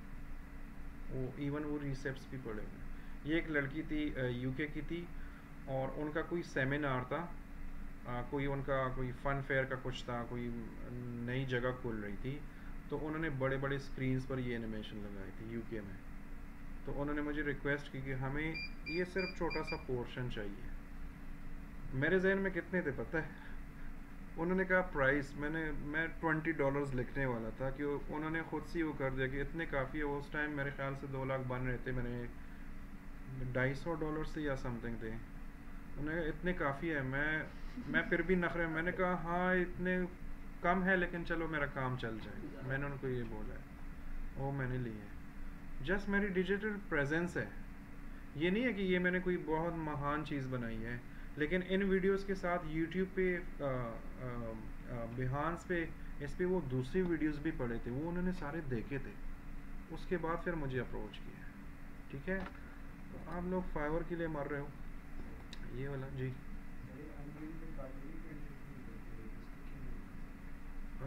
वो इवन वो रिसेप्ट्स भी पड़े हुए हैं। ये एक लड़की थी यूके की थी और उनका कोई सेमिनार था, कोई उनका कोई फन फेयर का कुछ था, कोई नई जगह खुल रही थी, तो उन्होंने बड़े बड़े स्क्रीन्स पर ये एनिमेशन लगाई थी यूके में। तो उन्होंने मुझे रिक्वेस्ट की कि हमें ये सिर्फ छोटा सा पोर्शन चाहिए। मेरे जहन में कितने थे पता है? उन्होंने कहा प्राइस, मैं $20 लिखने वाला था कि उन्होंने खुद से वो कर दिया कि इतने काफ़ी है। उस टाइम मेरे ख्याल से 2 लाख बन रहे थे, मैंने $250 से या समथिंग थे। उन्होंने कहा इतने काफ़ी है। मैं फिर भी नखरे, मैंने कहा हाँ इतने कम है लेकिन चलो मेरा काम चल जाए। मैंने उनको ये बोला है, वो मैंने ली है। जस्ट मेरी डिजिटल प्रेजेंस है, ये नहीं है कि ये मैंने कोई बहुत महान चीज़ बनाई है। लेकिन इन वीडियोस के साथ यूट्यूब पे बिहान्स पे इस पे वो दूसरी वीडियोस भी पड़े थे, वो उन्होंने सारे देखे थे, उसके बाद फिर मुझे अप्रोच किया। ठीक है, तो आप लोग फाइवर के लिए मर रहे हो, ये वाला जी।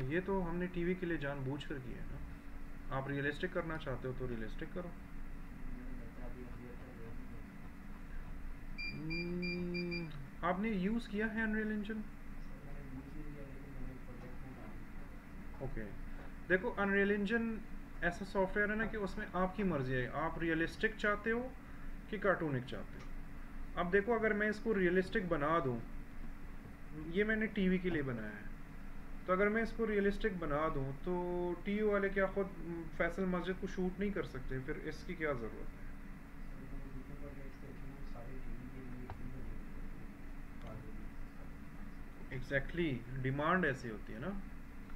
ये तो हमने टीवी के लिए जानबूझ कर किया है ना। आप रियलिस्टिक करना चाहते हो तो रियलिस्टिक करो। आपने यूज़ किया है अनरियल इंजन? ओके, देखो अनरियल इंजन ऐसा सॉफ्टवेयर है ना कि उसमें आपकी मर्जी है, आप रियलिस्टिक चाहते हो कि कार्टूनिक चाहते हो। अब देखो अगर मैं इसको रियलिस्टिक बना दूं, ये मैंने टीवी के लिए बनाया है, तो अगर मैं इसको रियलिस्टिक बना दूं तो टीवी वाले क्या खुद फैसल मस्जिद को शूट नहीं कर सकते? फिर इसकी क्या ज़रूरत है? एग्जैक्टली, डिमांड ऐसी होती है ना।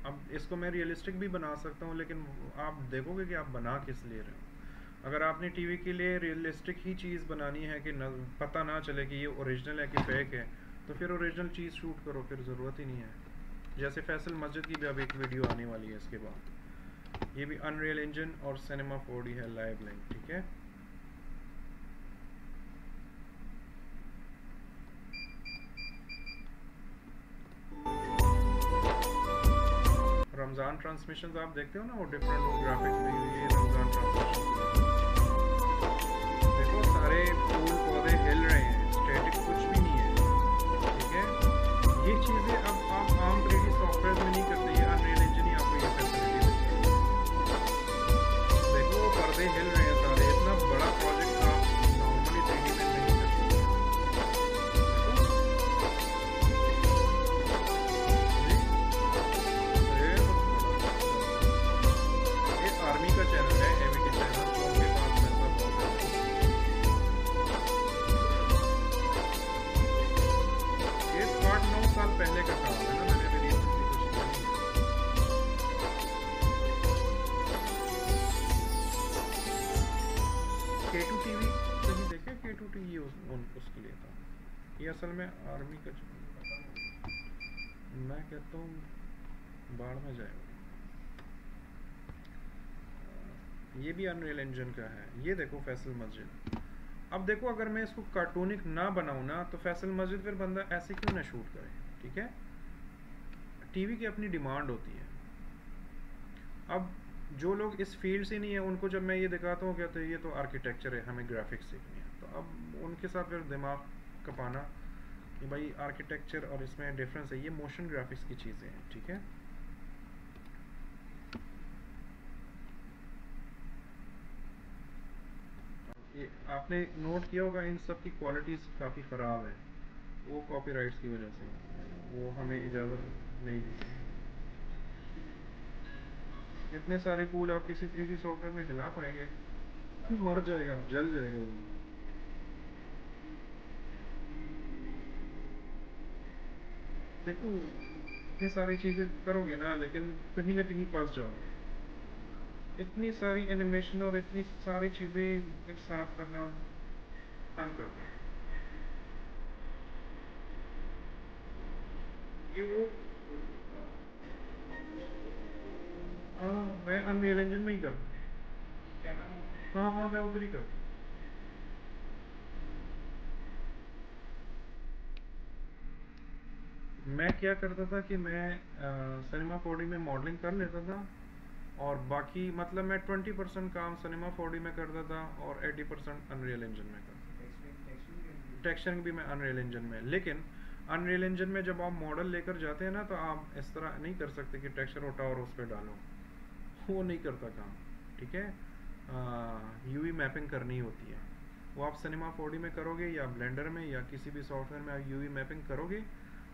अब इसको मैं रियलिस्टिक भी बना सकता हूँ, लेकिन आप देखोगे कि आप बना किस लिए रहे हो। अगर आपने टीवी के लिए रियलिस्टिक ही चीज़ बनानी है कि पता ना चले कि ये ओरिजिनल है कि फेक है, तो फिर ओरिजिनल चीज़ शूट करो, फिर ज़रूरत ही नहीं है। जैसे फैसल मस्जिद की भी अब एक वीडियो आने वाली है इसके बाद। ये भी अनरियल इंजन और सिनेमा 4D है, लाइव लिंक। ठीक है, रमज़ान ट्रांसमिशंस आप देखते हो ना, वो डिफरेंट वो ग्राफिक्स दी हुई है रमज़ान ट्रांसमिशन। देखो सारे फूल पौधे हिल रहे हैं, स्टैटिक कुछ भी नहीं है। ठीक है, ये चीज़ें अब आप आम 3D सॉफ्टवेयर में नहीं करते, ये अनरियल इंजन ही आपको ये फैसिलिटी देती है। देखो वो पर्दे हिल रहे हैं सारे, इतना बड़ा प्रोजेक्ट आप नॉर्मली 3D में नहीं कर सकते। आर्मी का चैनल है, एवीटी चैनल, तो उनके पास पैसा बहुत है। ये 8-9 साल पहले का काम है ना, मैंने अभी रिसेंटली कुछ किया नहीं है। K2 TV कहीं देखे? K2 TV उसके लिए था ये, असल में आर्मी का चैनल। मैं कहता हूँ बाढ़ में जाएगा। ये भी अनरियल इंजन का है। ये देखो फैसल मस्जिद। अब देखो अगर मैं इसको कार्टूनिक ना बनाऊँ ना तो फैसल मस्जिद फिर बंदा ऐसे क्यों ना शूट करे, ठीक है। टीवी की अपनी डिमांड होती है। अब जो लोग इस फील्ड से नहीं है उनको जब मैं ये दिखाता हूँ कहते हैं ये तो आर्किटेक्चर है, हमें ग्राफिक्स सीखनी है, तो अब उनके साथ फिर दिमाग कपाना कि भाई आर्किटेक्चर और इसमें डिफरेंस है, ये मोशन ग्राफिक्स की चीज़ें हैं, ठीक है। ये आपने नोट किया होगा इन सब की क्वालिटीज़ काफ़ी ख़राब है, वो कॉपीराइट्स की वजह से, वो हमें इजाज़त नहीं दी। इतने सारे कूल आप किसी किसी सॉफ्टवेयर में चला पाएंगे, मर जाएगा, जल जाएगा वो। देखो इतनी सारी चीज़ें करोगे ना लेकिन कहीं ना कहीं फंस जाओगे। इतनी सारी एनिमेशन और इतनी सारी चीज़ें एक साथ करना तंग करता है। ये वो हाँ मैं अनरियल इंजन में ही करता हूँ। हाँ हाँ मैं उधर ही करता हूँ। मैं क्या करता था कि मैं सिनेमा 4D में मॉडलिंग कर लेता था और बाकी मतलब मैं 20% काम सिनेमा 4D में करता था और 80% अनरियल इंजन में करता था। टेक्सचरिंग भी मैं अनरियल इंजन में, लेकिन अनरियल इंजन में जब आप मॉडल लेकर जाते हैं ना तो आप इस तरह नहीं कर सकते कि टेक्सचर उठाओ और उस पर डालो, वो नहीं करता काम, ठीक है। यूवी मैपिंग करनी होती है, वो आप सिनेमा 4D में करोगे या ब्लेंडर में या किसी भी सॉफ्टवेयर में आप यूवी मैपिंग करोगे,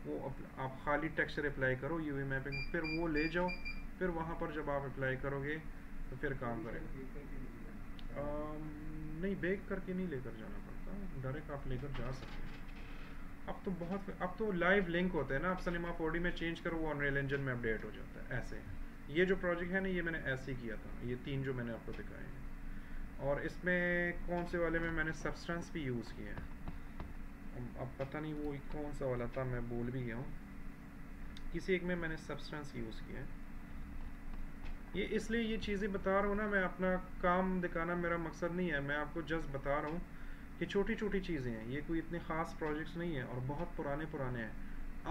वो आप खाली टेक्सचर अप्लाई करो यूवी मैपिंग, फिर वो ले जाओ, फिर वहाँ पर जब आप अप्लाई करोगे तो फिर काम करेगा। नहीं बेक करके नहीं लेकर जाना पड़ता, डायरेक्ट आप लेकर जा सकते हैं। अब तो लाइव लिंक होते हैं ना, आप सिनेमा 4D में चेंज करो वो अनरियल इंजन में अपडेट हो जाता है ऐसे। ये जो प्रोजेक्ट है ना ये मैंने ऐसे ही किया था, ये 3 जो मैंने आपको दिखाए हैं। और इसमें कौन से वाले में मैंने सब्सटेंस भी यूज़ किया है, अब पता नहीं वो कौन सा वाला था, मैं भूल भी गया हूँ। किसी एक में मैंने सब्सटेंस यूज़ किया है। ये इसलिए ये चीज़ें बता रहा हूँ ना, मैं अपना काम दिखाना मेरा मकसद नहीं है, मैं आपको जस्ट बता रहा हूँ कि छोटी छोटी चीज़ें हैं, ये कोई इतने ख़ास प्रोजेक्ट्स नहीं है और बहुत पुराने पुराने हैं।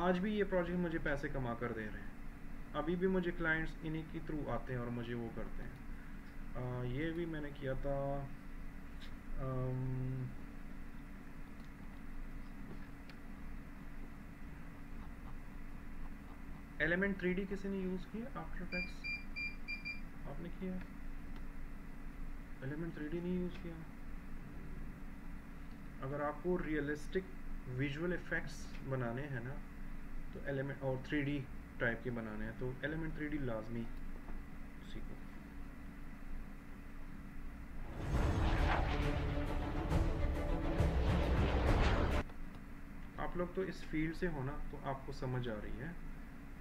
आज भी ये प्रोजेक्ट मुझे पैसे कमा कर दे रहे हैं, अभी भी मुझे क्लाइंट्स इन्हीं के थ्रू आते हैं और मुझे वो करते हैं। ये भी मैंने किया था। एलिमेंट 3D किसी ने यूज़ किया, आफ्टर इफेक्ट्स आपने किया? एलिमेंट 3D नहीं यूज़ किया? अगर आपको रियलिस्टिक विजुअल इफेक्ट्स बनाने हैं ना तो एलिमेंट, और 3D टाइप के बनाने हैं तो एलिमेंट 3D लाजमी सीखो। आप लोग तो इस फील्ड से हो ना तो आपको समझ आ रही है।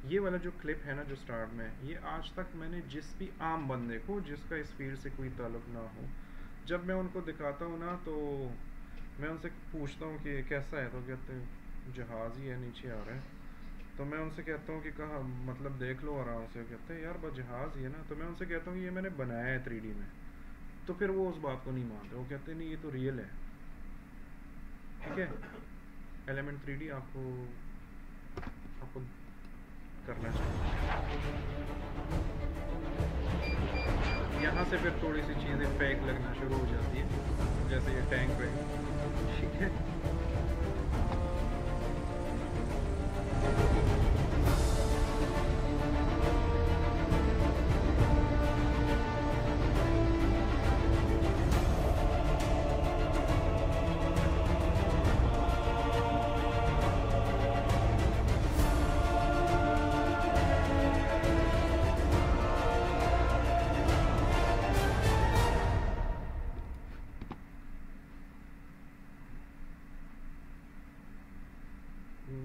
ये वाला जो क्लिप है ना जो स्टार्ट में, ये आज तक मैंने जिस भी आम बंदे को जिसका इस फील्ड से कोई ताल्लुक ना हो, जब मैं उनको दिखाता हूँ ना तो मैं उनसे पूछता हूँ कि कैसा है, तो कहते हैं जहाज़ ही है नीचे आ रहा है। तो मैं उनसे कहता हूँ कि कहाँ, मतलब देख लो आराम से, कहते हैं यार बस जहाज़ ही है ना। तो मैं उनसे कहता हूँ कि ये मैंने बनाया है 3D में, तो फिर वो उस बात को नहीं मानते, वो कहते हैं नहीं ये तो रियल है, ठीक है। एलिमेंट 3D आपको आपको करना चाहिए। यहाँ से फिर थोड़ी सी चीज़ें फेक लगना शुरू हो जाती है, जैसे ये टैंक पे, ठीक है।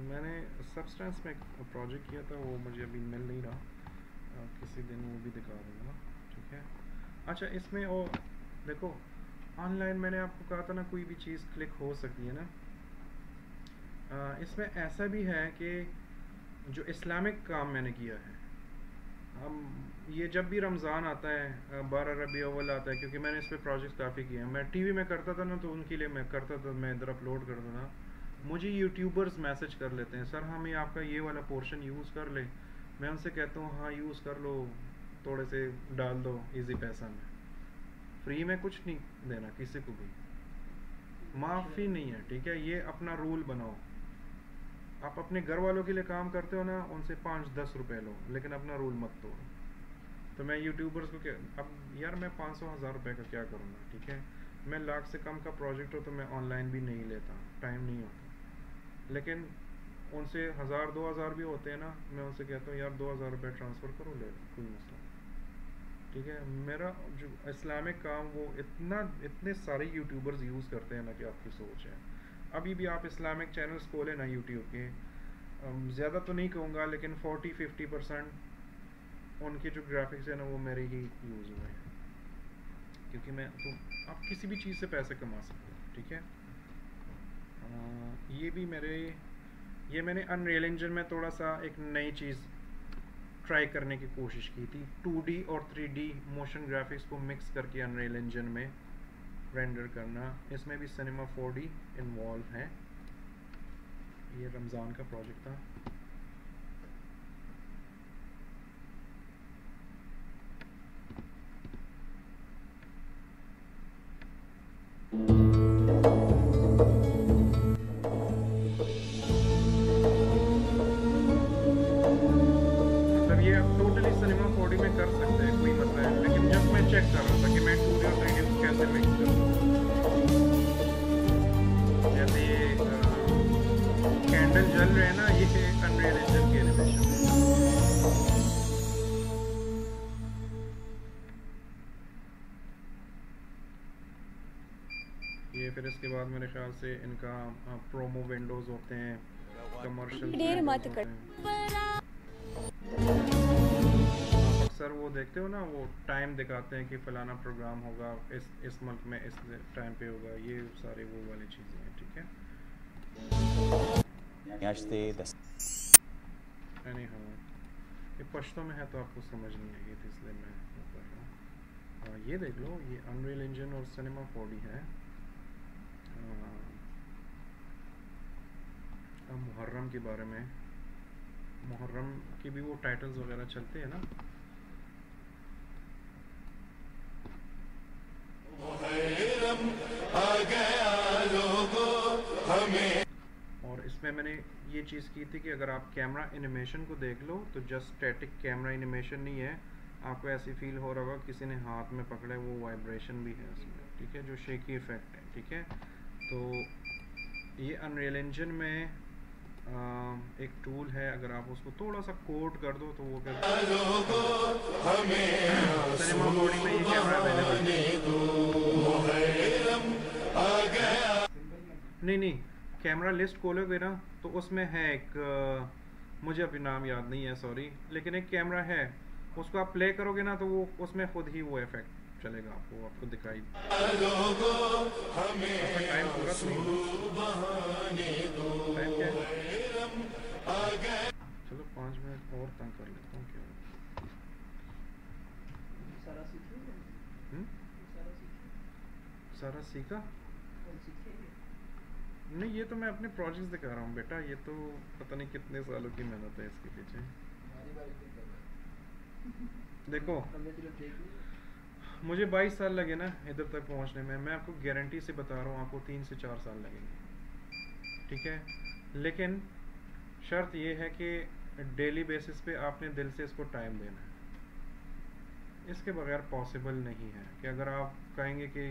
मैंने सब्सटेंस में प्रोजेक्ट किया था, वो मुझे अभी मिल नहीं रहा, किसी दिन वो भी दिखा दूँगा, ठीक है। अच्छा इसमें वो देखो ऑनलाइन मैंने आपको कहा था ना कोई भी चीज़ क्लिक हो सकती है ना। इसमें ऐसा भी है कि जो इस्लामिक काम मैंने किया है, हम ये जब भी रमज़ान आता है 12 रबी अव्वल आता है, क्योंकि मैंने इस पे प्रोजेक्ट काफ़ी किए हैं, मैं टीवी में करता था ना तो उनके लिए मैं करता था, मैं इधर अपलोड करता था, मुझे यूट्यूबर्स मैसेज कर लेते हैं, सर हमें आपका ये वाला पोर्शन यूज़ कर ले। मैं उनसे कहता हूँ हाँ यूज़ कर लो, थोड़े से डाल दो इजी पैसा में, फ्री में कुछ नहीं देना किसी को भी, माफ़ी नहीं है, ठीक है। ये अपना रूल बनाओ, आप अपने घर वालों के लिए काम करते हो ना, उनसे 5-10 रुपए लो, लेकिन अपना रूल मत तोड़ो। तो मैं यूट्यूबर्स को क्या, अब यार मैं 500-1000 रुपये का क्या करूँगा, ठीक है। मैं लाख से कम का प्रोजेक्ट हो तो मैं ऑनलाइन भी नहीं लेता, टाइम नहीं होता, लेकिन उनसे 1000-2000 भी होते हैं ना, मैं उनसे कहता हूँ यार 2000 रुपये ट्रांसफ़र करो, ले लो, कोई मसला नहीं, ठीक है। मेरा जो इस्लामिक काम वो इतने सारे यूट्यूबर्स यूज़ करते हैं ना कि आपकी सोच है। अभी भी आप इस्लामिक चैनल्स खोलें ना यूट्यूब के, ज़्यादा तो नहीं कहूँगा लेकिन 40-50% उनके जो ग्राफिक्स है ना वो मेरे ही यूज़ हुए हैं, क्योंकि मैं तो आप किसी भी चीज़ से पैसे कमा सकते हो, ठीक है। ये भी ये मैंने अनरियल इंजन में थोड़ा सा एक नई चीज़ ट्राई करने की कोशिश की थी, 2D और 3D मोशन ग्राफिक्स को मिक्स करके अनरियल इंजन में रेंडर करना। इसमें भी सिनेमा 4D इन्वॉल्व है। ये रमज़ान का प्रोजेक्ट था। मतलब ये आप टोटली सिनेमा 4D में कर सकते हैं, कोई मसला है, लेकिन जब मैं चेक कर रहा था कि मैं 2D और 3D को कैसे मिक्स करूँ, जैसे ये कैंडल जल रहे हैं ना, ये अनरियल इंजन की एनिमेशन है। ये फिर इसके बाद मेरे ख्याल से इनका प्रोमो विंडोज होते हैं, कमर्शियल विंडोज होते हैं। अक्सर वो देखते हो ना, वो टाइम दिखाते हैं कि फलाना प्रोग्राम होगा इस मुल्क में इस टाइम पे होगा, ये सारे वो वाली चीज़ें हैं, ठीक है। हाँ, ये पश्तो में है तो आपको समझ नहीं आएगी, तो इसलिए मैं वो कर रहा हूँ। ये देख लो, ये अनरियल इंजन और सिनेमा 4D है। मुहर्रम के बारे में, मुहर्रम के भी वो टाइटल्स वगैरह चलते हैं ना। आ गया लोगों हमें। और इसमें मैंने ये चीज़ की थी कि अगर आप कैमरा एनिमेशन को देख लो तो जस्ट स्टैटिक कैमरा एनिमेशन नहीं है, आपको ऐसी फील हो रहा होगा किसी ने हाथ में पकड़ा है, वो वाइब्रेशन भी है उसमें, ठीक है, जो शेकी इफेक्ट है, ठीक है। तो ये अनरियल इंजन में एक टूल है, अगर आप उसको थोड़ा सा कोड कर दो तो वो सिनेमा 4D में ये कैमरा अवेलेबल नहीं, कैमरा लिस्ट खोलोगे ना तो उसमें है एक, मुझे अभी नाम याद नहीं है सॉरी, लेकिन एक कैमरा है, उसको आप प्ले करोगे ना तो वो उसमें खुद ही वो इफेक्ट चलेगा, आपको दिखाई। टाइम पूरा तो टाइम क्या है? चलो 5 मिनट और तंग कर लेता हूँ, क्या सारा सीखा नहीं, ये तो मैं अपने प्रोजेक्ट्स दिखा रहा हूँ बेटा, ये तो पता नहीं कितने सालों की मेहनत है इसके पीछे। देखो मुझे 22 साल लगे ना इधर तक पहुँचने में, मैं आपको गारंटी से बता रहा हूँ आपको 3 से 4 साल लगेंगे, ठीक है। लेकिन शर्त ये है कि डेली बेसिस पे आपने दिल से इसको टाइम देना है, इसके बगैर पॉसिबल नहीं है कि अगर आप कहेंगे कि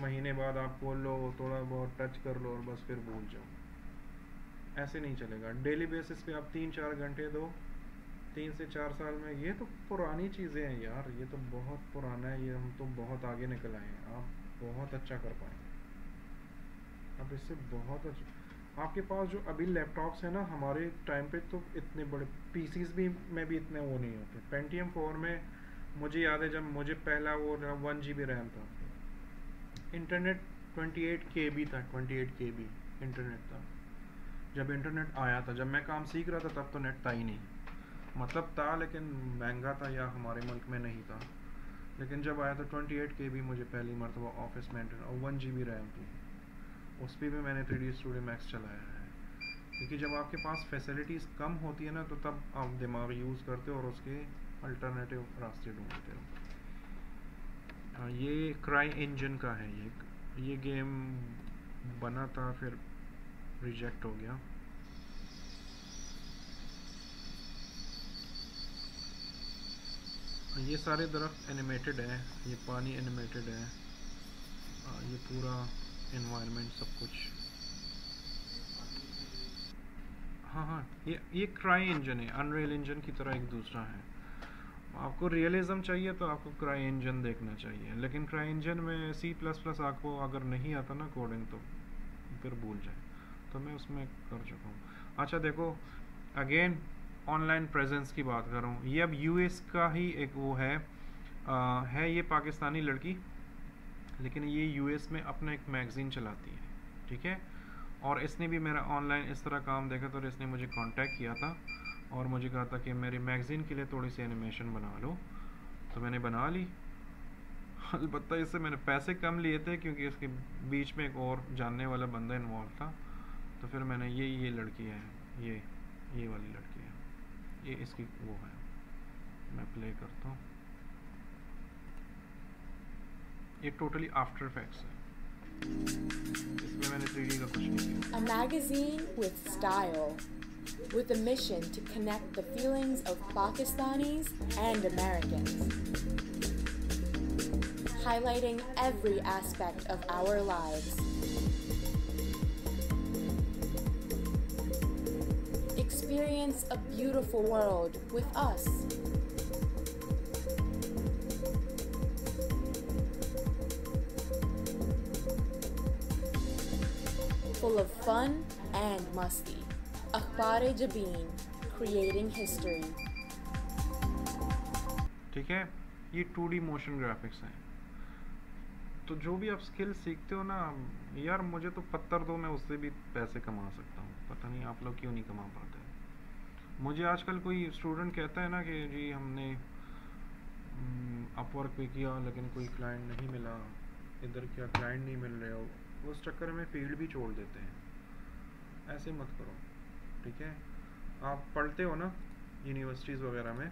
महीने बाद आप बोल लो, थोड़ा बहुत टच कर लो और बस फिर भूल जाओ, ऐसे नहीं चलेगा। डेली बेसिस पे आप 3-4 घंटे दो, 3 से 4 साल में, ये तो पुरानी चीज़ें हैं यार, ये तो बहुत पुराना है, ये हम तो बहुत आगे निकल आए हैं, आप बहुत अच्छा कर पाएंगे, आप इससे बहुत अच्छा। आपके पास जो अभी लैपटॉप्स हैं ना, हमारे टाइम पे तो इतने बड़े पीसीज भी में भी इतने वो नहीं होते। पेंटियम 4 में मुझे याद है जब मुझे पहला वो 1 GB रैम था, इंटरनेट 28 KB था, 28 KB इंटरनेट था जब इंटरनेट आया था। जब मैं काम सीख रहा था तब तो नेट था ही नहीं, मतलब था लेकिन महंगा था या हमारे मुल्क में नहीं था। लेकिन जब आया तो 28 KB मुझे पहली मरतबा ऑफिस मेंटेन और 1 GB रैम थी। उस पर भी मैंने 3D स्टूडियो मैक्स चलाया है, क्योंकि जब आपके पास फैसिलिटीज़ कम होती है ना तो तब आप दिमाग यूज़ करते हो और उसके अल्टरनेटिव रास्ते ढूंढते हो। ये क्राई इंजन का है। ये गेम बना था फिर रिजेक्ट हो गया। ये सारे दरख्त एनिमेटेड है, ये पानी एनिमेटेड है, ये पूरा एनवायरनमेंट सब कुछ। हाँ हाँ, ये क्राई इंजन है, अनरियल इंजन की तरह एक दूसरा है। आपको रियलिज्म चाहिए तो आपको क्राई इंजन देखना चाहिए, लेकिन क्राई इंजन में C++ आपको अगर नहीं आता ना कोडिंग तो फिर भूल जाए। तो मैं उसमें कर चुका हूँ। अच्छा देखो, अगेन ऑनलाइन प्रेजेंस की बात कर रहा हूँ। ये अब US का ही एक वो है ये पाकिस्तानी लड़की, लेकिन ये US में अपना एक मैगज़ीन चलाती है, ठीक है। और इसने भी मेरा ऑनलाइन इस तरह काम देखा तो इसने मुझे कांटेक्ट किया था और मुझे कहा था कि मेरी मैगज़ीन के लिए थोड़ी सी एनिमेशन बना लो, तो मैंने बना ली। अलबत्ता इससे मैंने पैसे कम लिए थे क्योंकि इसके बीच में एक और जानने वाला बंदा इन्वॉल्व था। तो फिर मैंने ये लड़की है, ये वाली लड़की है, ये इसकी वो है। मैं प्ले करता हूँ। ये टोटली आफ्टर इफेक्ट्स है, इसमें मैंने 3D का कुछ नहीं किया। A magazine with style, with a mission to connect the feelings of Pakistanis and Americans, highlighting every aspect of our lives. Experience a beautiful world with us. Full of fun and musty. Akhbar-e Jabeen, creating history. ठीक है, ये 2D मोशन ग्राफिक्स हैं। तो जो भी आप स्किल सीखते हो ना यार, मुझे तो पत्थर दो, मैं उससे भी पैसे कमा सकता हूँ। पता नहीं आप लोग क्यों नहीं कमा पाते। मुझे आजकल कोई स्टूडेंट कहता है ना कि जी हमने अपवर्क पे किया लेकिन कोई क्लाइंट नहीं मिला, इधर क्या क्लाइंट नहीं मिल रहे हो, उस चक्कर में फील्ड भी छोड़ देते हैं। ऐसे मत करो, ठीक है। आप पढ़ते हो ना यूनिवर्सिटीज़ वगैरह में,